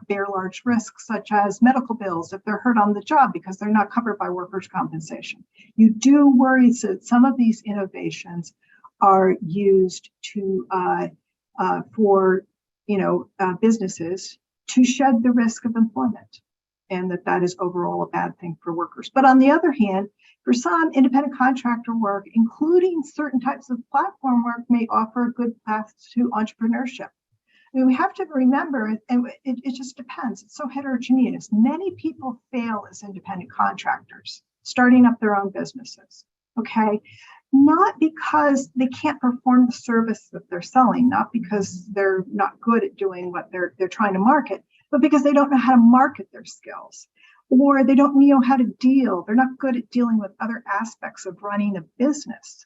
bear large risks, such as medical bills if they're hurt on the job because they're not covered by workers' compensation. You do worry that some of these innovations are used for businesses to shed the risk of employment, and that is overall a bad thing for workers. But on the other hand, for some, independent contractor work, including certain types of platform work, may offer a good path to entrepreneurship. I mean, we have to remember, and it just depends. It's so heterogeneous. Many people fail as independent contractors, starting up their own businesses, okay? Not because they can't perform the service that they're selling, not because they're not good at doing what they're trying to market, but because they don't know how to market their skills, or they don't know how to deal. They're not good at dealing with other aspects of running a business.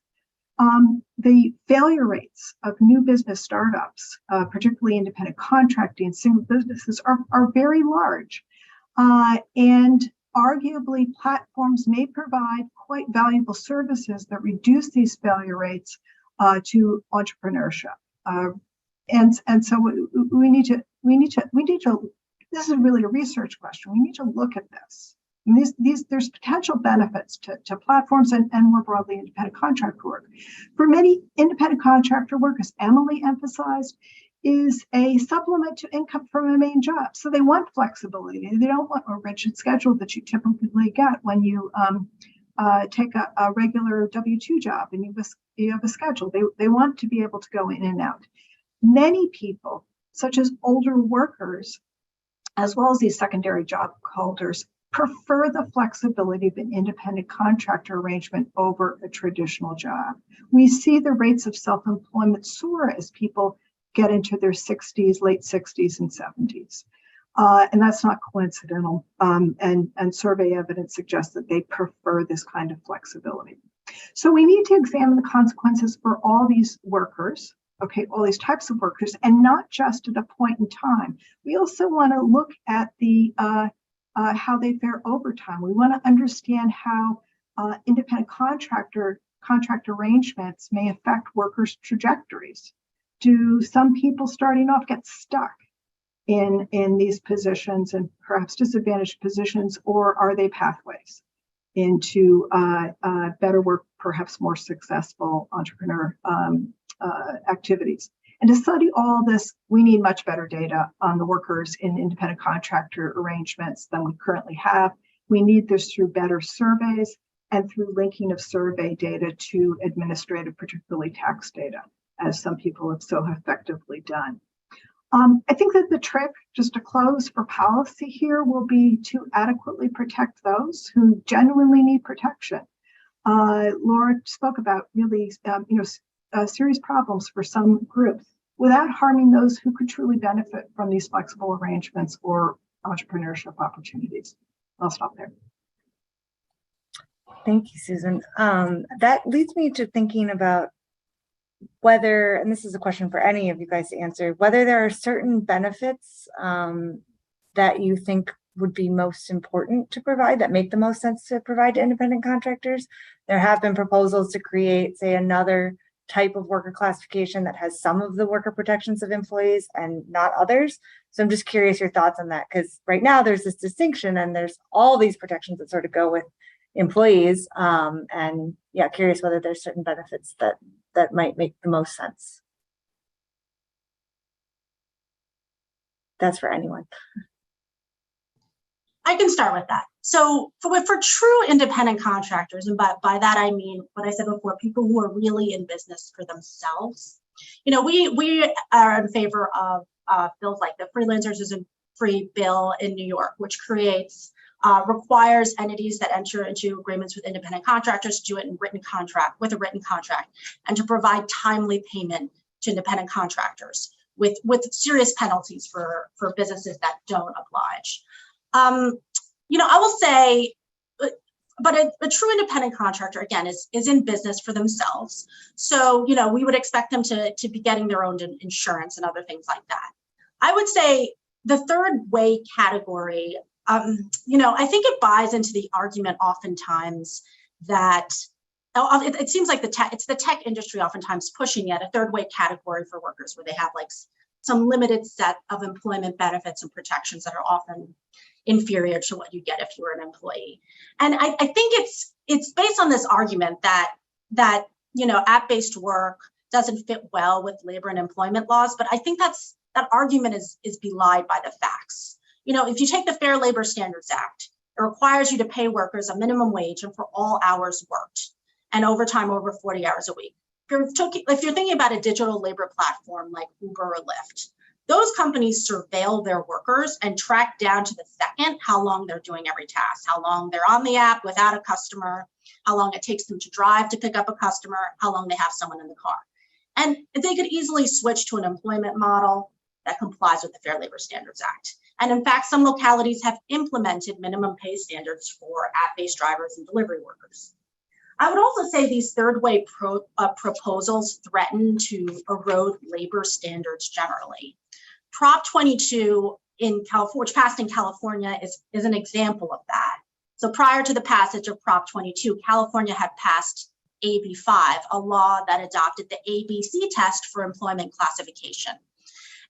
The failure rates of new business startups, particularly independent contracting, single businesses, are very large. And arguably, platforms may provide quite valuable services that reduce these failure rates to entrepreneurship. And so we need to. This is really a research question. We need to look at this. And there's potential benefits to platforms and more broadly independent contractor work. For many, independent contractor work, as Emily emphasized, is a supplement to income from a main job. So they want flexibility. They don't want a rigid schedule that you typically get when you take a regular W-2 job and you have a schedule. They want to be able to go in and out. Many people, such as older workers, as well as these secondary job holders, prefer the flexibility of an independent contractor arrangement over a traditional job. We see the rates of self-employment soar as people get into their 60s, late 60s and 70s. And that's not coincidental. And survey evidence suggests that they prefer this kind of flexibility. So we need to examine the consequences for all these workers, okay, all these types of workers, and not just at a point in time. We also want to look at how they fare over time. We want to understand how independent contract arrangements may affect workers' trajectories. Do some people starting off get stuck in these positions and perhaps disadvantaged positions, or are they pathways into better work, perhaps more successful entrepreneur activities? And to study all this, we need much better data on the workers in independent contractor arrangements than we currently have. We need this through better surveys and through linking of survey data to administrative, particularly tax data, as some people have so effectively done. I think that the trick, just to close, for policy here will be to adequately protect those who genuinely need protection. Laura spoke about really, serious problems for some groups without harming those who could truly benefit from these flexible arrangements or entrepreneurship opportunities. I'll stop there. Thank you, Susan. That leads me to thinking about whether, and this is a question for any of you guys to answer, whether there are certain benefits that you think would be most important to provide, that make the most sense to provide to independent contractors. There have been proposals to create, say, another type of worker classification that has some of the worker protections of employees and not others. So I'm just curious your thoughts on that, because right now there's this distinction and there's all these protections that sort of go with employees. And yeah, curious whether there's certain benefits that might make the most sense. That's for anyone. I can start with that. So for true independent contractors, and by that I mean what I said before, people who are really in business for themselves. We are in favor of bills like the Freelancers Isn't Free bill in New York, which requires entities that enter into agreements with independent contractors to do it in with a written contract, and to provide timely payment to independent contractors with serious penalties for businesses that don't oblige. I will say, but a true independent contractor, again, is in business for themselves. So, we would expect them to be getting their own insurance and other things like that. I would say the third way category, I think it buys into the argument oftentimes that it seems like it's the tech industry oftentimes pushing yet a third way category for workers, where they have like some limited set of employment benefits and protections that are often inferior to what you get if you were an employee. And I think it's based on this argument that app-based work doesn't fit well with labor and employment laws, but I think that argument is belied by the facts. If you take the Fair Labor Standards Act, it requires you to pay workers a minimum wage and for all hours worked and overtime over 40 hours a week. If you're thinking about a digital labor platform like Uber or Lyft, those companies surveil their workers and track down to the second how long they're doing every task, how long they're on the app without a customer, how long it takes them to drive to pick up a customer, how long they have someone in the car. And they could easily switch to an employment model that complies with the Fair Labor Standards Act. And in fact, some localities have implemented minimum pay standards for app-based drivers and delivery workers. I would also say these third way proposals threaten to erode labor standards generally. Prop 22 in California, which passed in California, is an example of that. So prior to the passage of Prop 22, California had passed AB 5, a law that adopted the ABC test for employment classification.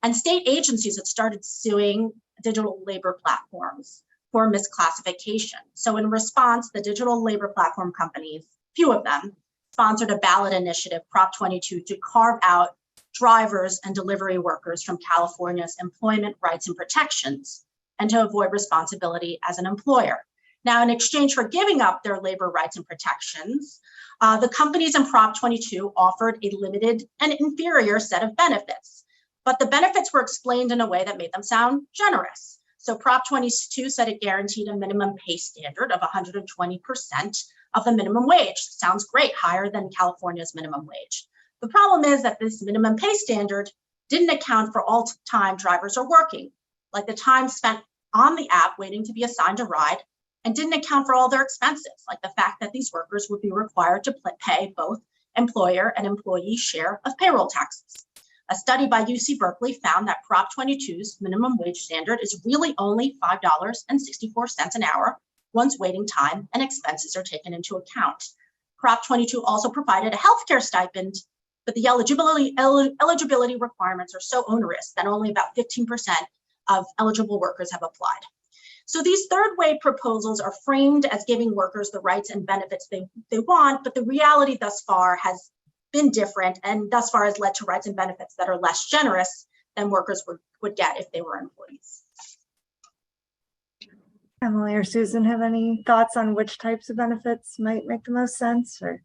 And state agencies had started suing digital labor platforms for misclassification. So in response, the digital labor platform companies, few of them, sponsored a ballot initiative, Prop 22, to carve out drivers and delivery workers from California's employment rights and protections, and to avoid responsibility as an employer. Now, in exchange for giving up their labor rights and protections, the companies in Prop 22 offered a limited and inferior set of benefits. But the benefits were explained in a way that made them sound generous. So Prop 22 said it guaranteed a minimum pay standard of 120% of the minimum wage. Sounds great, higher than California's minimum wage. The problem is that this minimum pay standard didn't account for all time drivers are working, like the time spent on the app waiting to be assigned a ride, and didn't account for all their expenses, like the fact that these workers would be required to pay both employer and employee share of payroll taxes. A study by UC Berkeley found that Prop 22's minimum wage standard is really only $5.64 an hour, once waiting time and expenses are taken into account. Prop 22 also provided a healthcare stipend, but the eligibility requirements are so onerous that only about 15% of eligible workers have applied. So these third wave proposals are framed as giving workers the rights and benefits they want, but the reality thus far has been different, and thus far has led to rights and benefits that are less generous than workers would get if they were employees. Emily or Susan, have any thoughts on which types of benefits might make the most sense? Or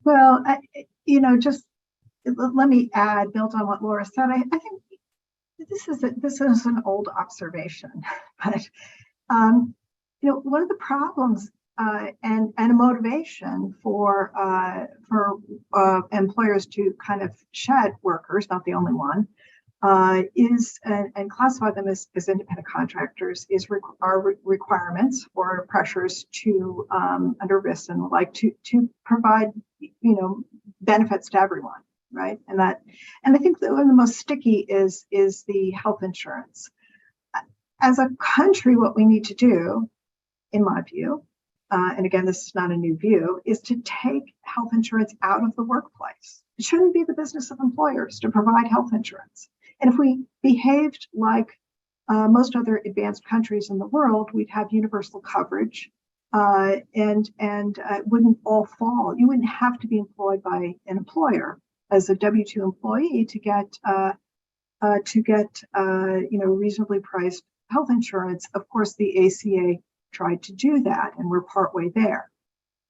Well, just let me build on what Laura said. I think this is an old observation, but one of the problems and a motivation for employers to kind of shed workers, not the only one, is and classify them as independent contractors are requirements or pressures to under risks and like to provide benefits to everyone, right? And I think that one of the most sticky is the health insurance. As a country, what we need to do, in my view, and again, this is not a new view, is to take health insurance out of the workplace. It shouldn't be the business of employers to provide health insurance. And if we behaved like most other advanced countries in the world, we'd have universal coverage, and it wouldn't all fall. You wouldn't have to be employed by an employer as a W-2 employee to get reasonably priced health insurance. Of course, the ACA tried to do that, and we're partway there.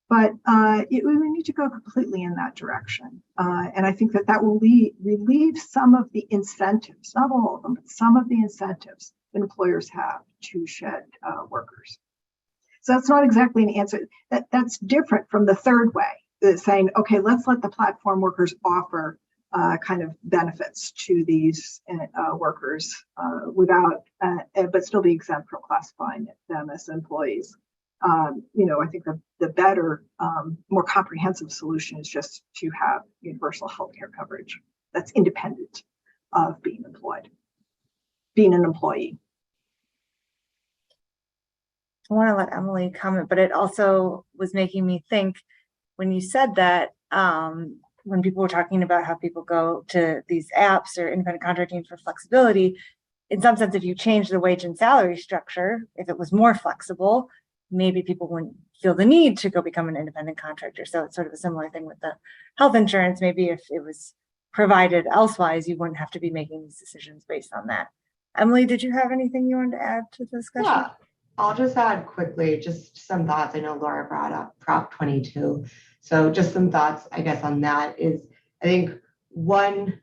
But we need to go completely in that direction. And I think that will relieve some of the incentives, not all of them, but some of the incentives that employers have to shed workers. So that's not exactly an answer. That's different from the third way, saying, okay, let's let the platform workers offer kind of benefits to these workers without, but still be exempt from classifying them as employees. I think the better, more comprehensive solution is just to have universal healthcare coverage that's independent of being an employee. I want to let Emily comment, but it also was making me think when you said that, when people were talking about how people go to these apps or independent contracting for flexibility, in some sense, if you change the wage and salary structure, if it was more flexible, maybe people wouldn't feel the need to go become an independent contractor. So it's sort of a similar thing with the health insurance. Maybe if it was provided elsewise, you wouldn't have to be making these decisions based on that. Emily, did you have anything you wanted to add to the discussion? Yeah, I'll just add quickly, just some thoughts. I know Laura brought up Prop 22. So just some thoughts, I guess, on that is, I think one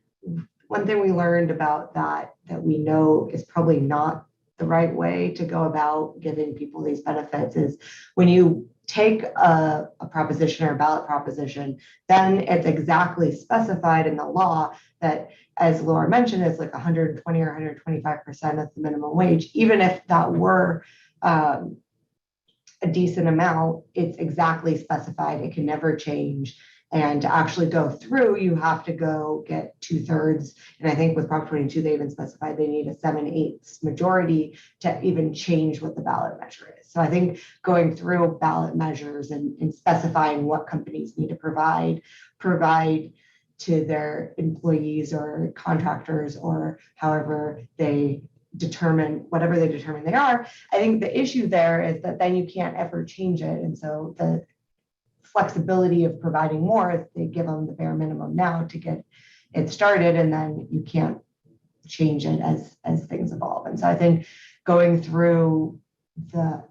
thing we learned about that we know is probably not the right way to go about giving people these benefits is when you take a proposition or a ballot proposition, then it's exactly specified in the law that, as Laura mentioned, it's like 120 or 125% of the minimum wage. Even if that were a decent amount, it's exactly specified. It can never change. And to actually go through, you have to go get 2/3. And I think with Prop 22, they even specified they need a 7/8 majority to even change what the ballot measure is. So I think going through ballot measures and specifying what companies need to provide to their employees or contractors or however they determine, whatever they determine they are, I think the issue there is that then you can't ever change it. And so the flexibility of providing more is they give them the bare minimum now to get it started, and then you can't change it as things evolve. And so I think going through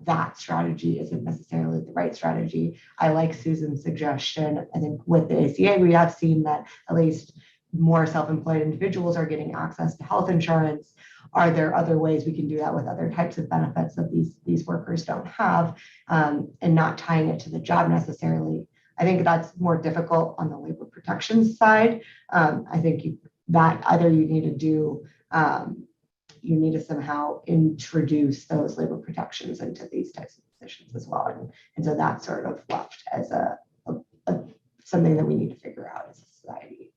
that strategy isn't necessarily the right strategy. I like Susan's suggestion. I think with the ACA, we have seen that at least more self-employed individuals are getting access to health insurance. Are there other ways we can do that with other types of benefits that these workers don't have, and not tying it to the job necessarily? I think that's more difficult on the labor protections side. I think that either you need to do, you need to somehow introduce those labor protections into these types of positions as well. And so that's sort of left as a something that we need to figure out as a society.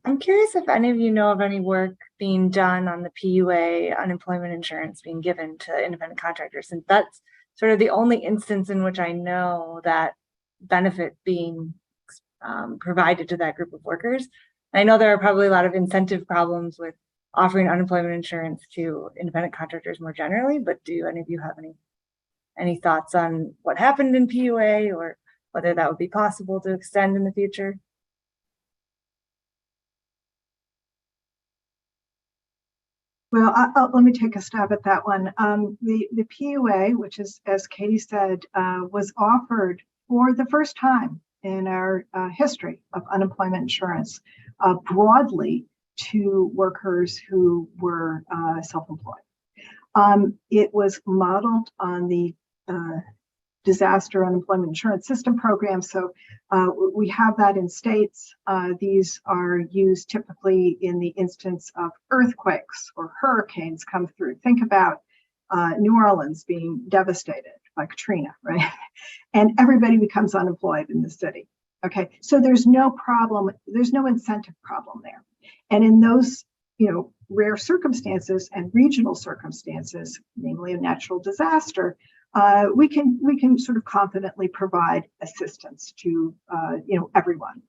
I'm curious if any of you know of any work being done on the PUA unemployment insurance being given to independent contractors, since that's sort of the only instance in which I know that benefit being provided to that group of workers. I know there are probably a lot of incentive problems with offering unemployment insurance to independent contractors more generally, but do any of you have any thoughts on what happened in PUA or whether that would be possible to extend in the future? Well, let me take a stab at that one. The PUA, which is, as Katie said, was offered for the first time in our history of unemployment insurance broadly to workers who were self-employed. It was modeled on the disaster unemployment insurance system program. So we have that in states. These are used typically in the instance of earthquakes or hurricanes come through. Think about New Orleans being devastated by Katrina, right? And everybody becomes unemployed in the city. Okay, so there's no problem, there's no incentive problem there. And in those, rare circumstances and regional circumstances, namely a natural disaster, we can sort of confidently provide assistance to everyone.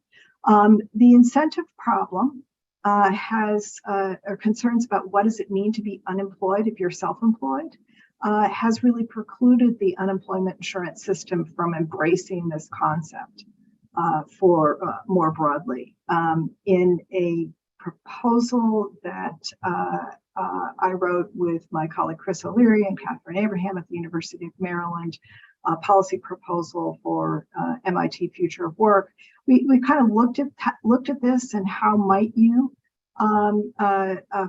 The incentive problem has concerns about what does it mean to be unemployed if you're self-employed, has really precluded the unemployment insurance system from embracing this concept for more broadly. In a proposal that I wrote with my colleague Chris O'Leary and Catherine Abraham at the University of Maryland, a policy proposal for MIT Future of Work. We kind of looked at this and how might you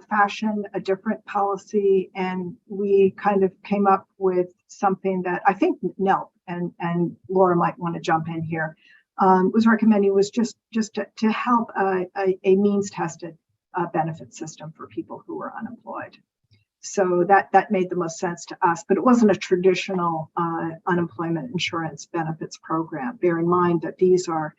fashion a different policy, and we kind of came up with something that I think NELP and Laura might want to jump in here. Was recommending was just to help a means-tested benefit system for people who are unemployed. So that made the most sense to us, but it wasn't a traditional unemployment insurance benefits program. Bear in mind that these are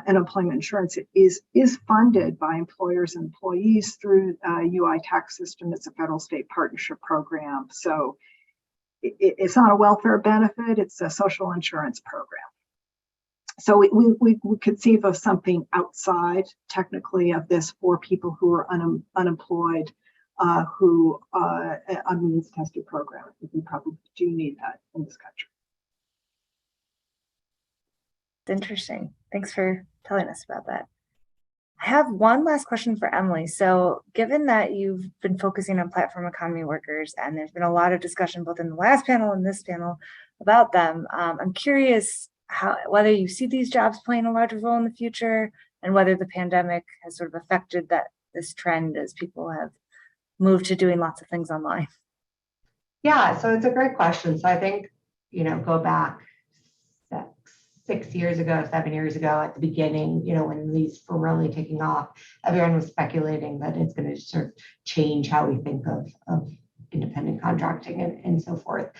unemployment insurance is funded by employers and employees through UI tax system. It's a federal-state partnership program. So it's not a welfare benefit, it's a social insurance program. So we conceive of something outside technically of this for people who are unemployed, who a means tested program. I think we probably do need that in this country. It's interesting. Thanks for telling us about that. I have one last question for Emily. So given that you've been focusing on platform economy workers, and there's been a lot of discussion both in the last panel and this panel about them, I'm curious whether you see these jobs playing a larger role in the future, and whether the pandemic has sort of affected this trend as people have moved to doing lots of things online. Yeah, so it's a great question. So I think, go back 6 years ago, 7 years ago at the beginning, when these were really taking off, everyone was speculating that it's going to sort of change how we think of independent contracting and so forth.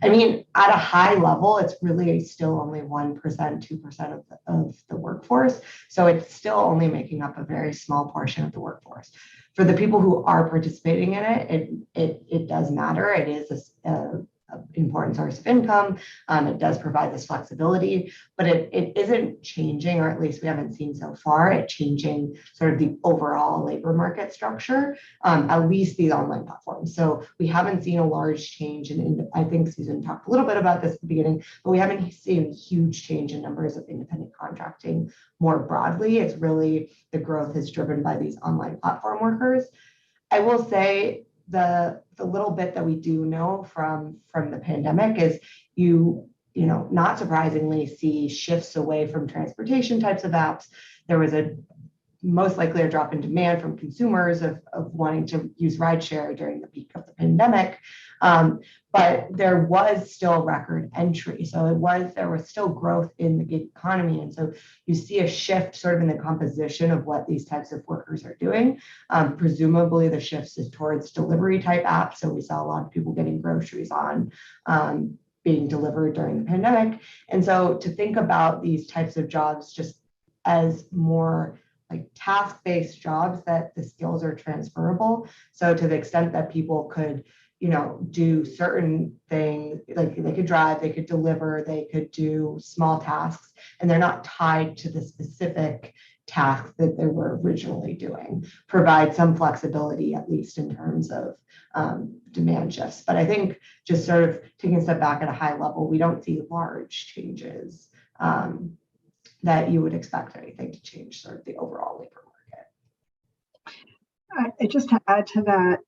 I mean, at a high level, it's really still only 1%, 2% of the workforce. So it's still only making up a very small portion of the workforce. For the people who are participating in it does matter. It is an important source of income. It does provide this flexibility, but it isn't changing, or at least we haven't seen so far, it changing sort of the overall labor market structure, at least these online platforms. So we haven't seen a large change I think Susan talked a little bit about this at the beginning, but we haven't seen a huge change in numbers of independent contracting more broadly. It's really the growth is driven by these online platform workers. I will say the little bit that we do know from the pandemic is not surprisingly see shifts away from transportation types of apps. There was most likely a drop in demand from consumers of wanting to use rideshare during the peak of the pandemic. But there was still record entry. So there was still growth in the gig economy. And so you see a shift sort of in the composition of what these types of workers are doing. Presumably the shift is towards delivery type apps. So we saw a lot of people getting groceries on being delivered during the pandemic. And so to think about these types of jobs just as more like task-based jobs that the skills are transferable. So to the extent that people could, do certain things, like they could drive, they could deliver, they could do small tasks, and they're not tied to the specific tasks that they were originally doing. Provide some flexibility, at least in terms of demand shifts. But I think just sort of taking a step back at a high level, we don't see large changes that you would expect anything to change sort of the overall labor market. Just to add to that,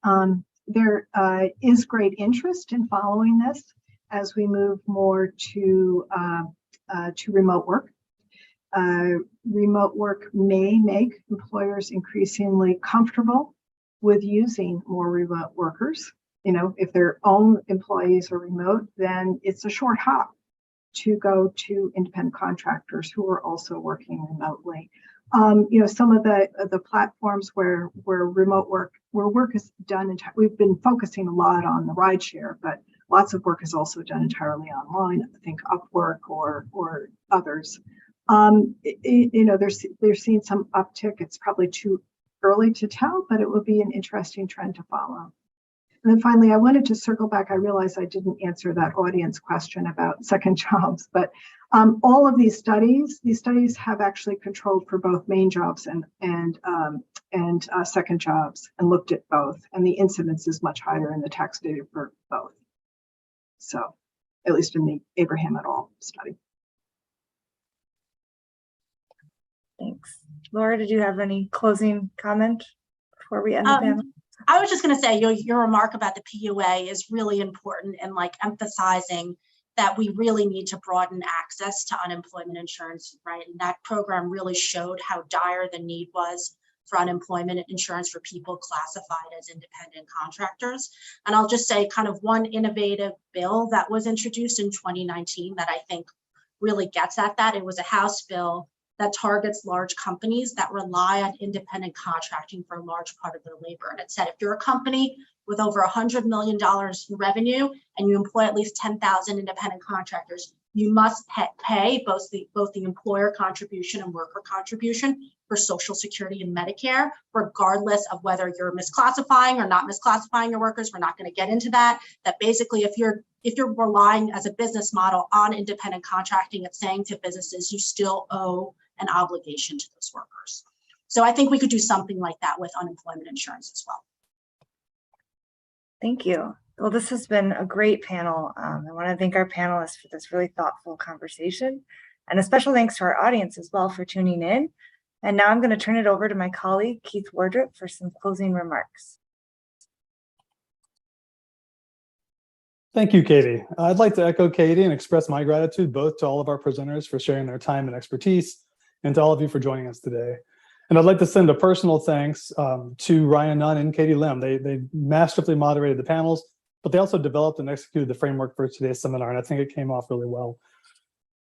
there is great interest in following this as we move more to remote work. Remote work may make employers increasingly comfortable with using more remote workers. If their own employees are remote, then it's a short hop to go to independent contractors who are also working remotely. Some of the platforms where work is done, we've been focusing a lot on the rideshare, but lots of work is also done entirely online. I think Upwork or others. They're seeing some uptick. It's probably too early to tell, but it will be an interesting trend to follow. And then finally, I wanted to circle back. I realized I didn't answer that audience question about second jobs, but all of these studies have actually controlled for both main jobs and second jobs and looked at both. And the incidence is much higher in the tax data for both. So at least in the Abraham et al. Study. Thanks. Laura, did you have any closing comment before we end the panel? I was just going to say your remark about the PUA is really important and emphasizing that we really need to broaden access to unemployment insurance, right? And that program really showed how dire the need was for unemployment insurance for people classified as independent contractors. And I'll just say kind of one innovative bill that was introduced in 2019 that I think really gets at that. It was a House bill that targets large companies that rely on independent contracting for a large part of their labor. And it said, if you're a company with over $100 million in revenue and you employ at least 10,000 independent contractors, you must pay both the employer contribution and worker contribution for Social Security and Medicare, regardless of whether you're misclassifying or not misclassifying your workers. We're not going to get into that. That basically, if you're relying as a business model on independent contracting, it's saying to businesses, you still owe an obligation to those workers. So I think we could do something like that with unemployment insurance as well. Thank you. Well, this has been a great panel. I want to thank our panelists for this really thoughtful conversation, and a special thanks to our audience as well for tuning in. And now I'm going to turn it over to my colleague, Keith Wardrop, for some closing remarks. Thank you, Katie. I'd like to echo Katie and express my gratitude both to all of our presenters for sharing their time and expertise, and to all of you for joining us today. And I'd like to send a personal thanks to Ryan Nunn and Katie Lim. They masterfully moderated the panels, but they also developed and executed the framework for today's seminar, and I think it came off really well.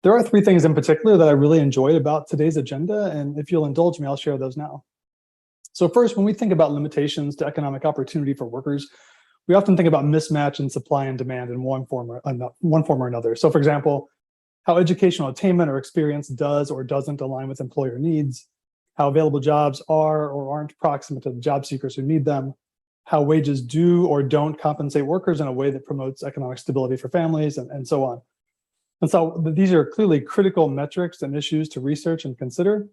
There are three things in particular that I really enjoyed about today's agenda, and if you'll indulge me, I'll share those now. So first, when we think about limitations to economic opportunity for workers, we often think about mismatch in supply and demand in one form or another. So for example, how educational attainment or experience does or doesn't align with employer needs, how available jobs are or aren't proximate to the job seekers who need them, how wages do or don't compensate workers in a way that promotes economic stability for families, and so on. And so these are clearly critical metrics and issues to research and consider.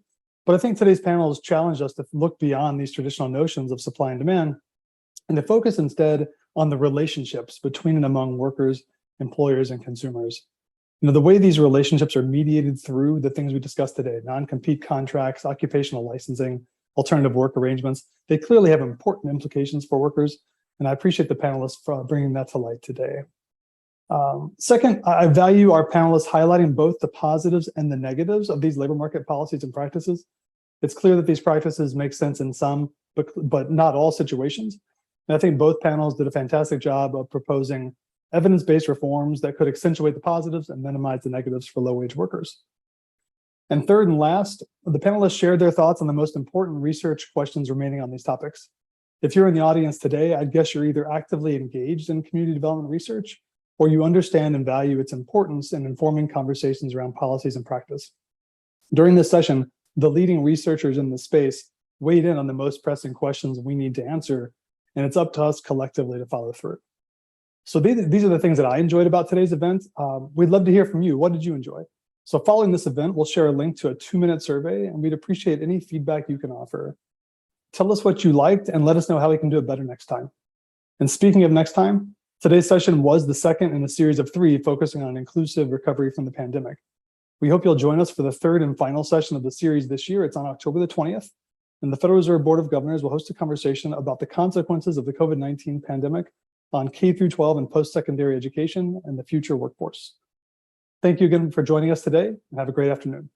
But I think today's panel has challenged us to look beyond these traditional notions of supply and demand and to focus instead on the relationships between and among workers, employers, and consumers. The way these relationships are mediated through the things we discussed today, non-compete contracts, occupational licensing, alternative work arrangements, they clearly have important implications for workers, and I appreciate the panelists for bringing that to light today. Second, I value our panelists highlighting both the positives and the negatives of these labor market policies and practices. It's clear that these practices make sense in some, but not all situations. And I think both panels did a fantastic job of proposing evidence-based reforms that could accentuate the positives and minimize the negatives for low-wage workers. And third and last, the panelists shared their thoughts on the most important research questions remaining on these topics. If you're in the audience today, I'd guess you're either actively engaged in community development research, or you understand and value its importance in informing conversations around policies and practice. During this session, the leading researchers in the space weighed in on the most pressing questions we need to answer, and it's up to us collectively to follow through. So these are the things that I enjoyed about today's event. We'd love to hear from you. What did you enjoy? So following this event, we'll share a link to a 2-minute survey, and we'd appreciate any feedback you can offer. Tell us what you liked and let us know how we can do it better next time. And speaking of next time, today's session was the second in a series of 3 focusing on inclusive recovery from the pandemic. We hope you'll join us for the third and final session of the series this year. It's on October the 20th, and the Federal Reserve Board of Governors will host a conversation about the consequences of the COVID-19 pandemic on K-12 and post-secondary education and the future workforce. Thank you again for joining us today, and have a great afternoon.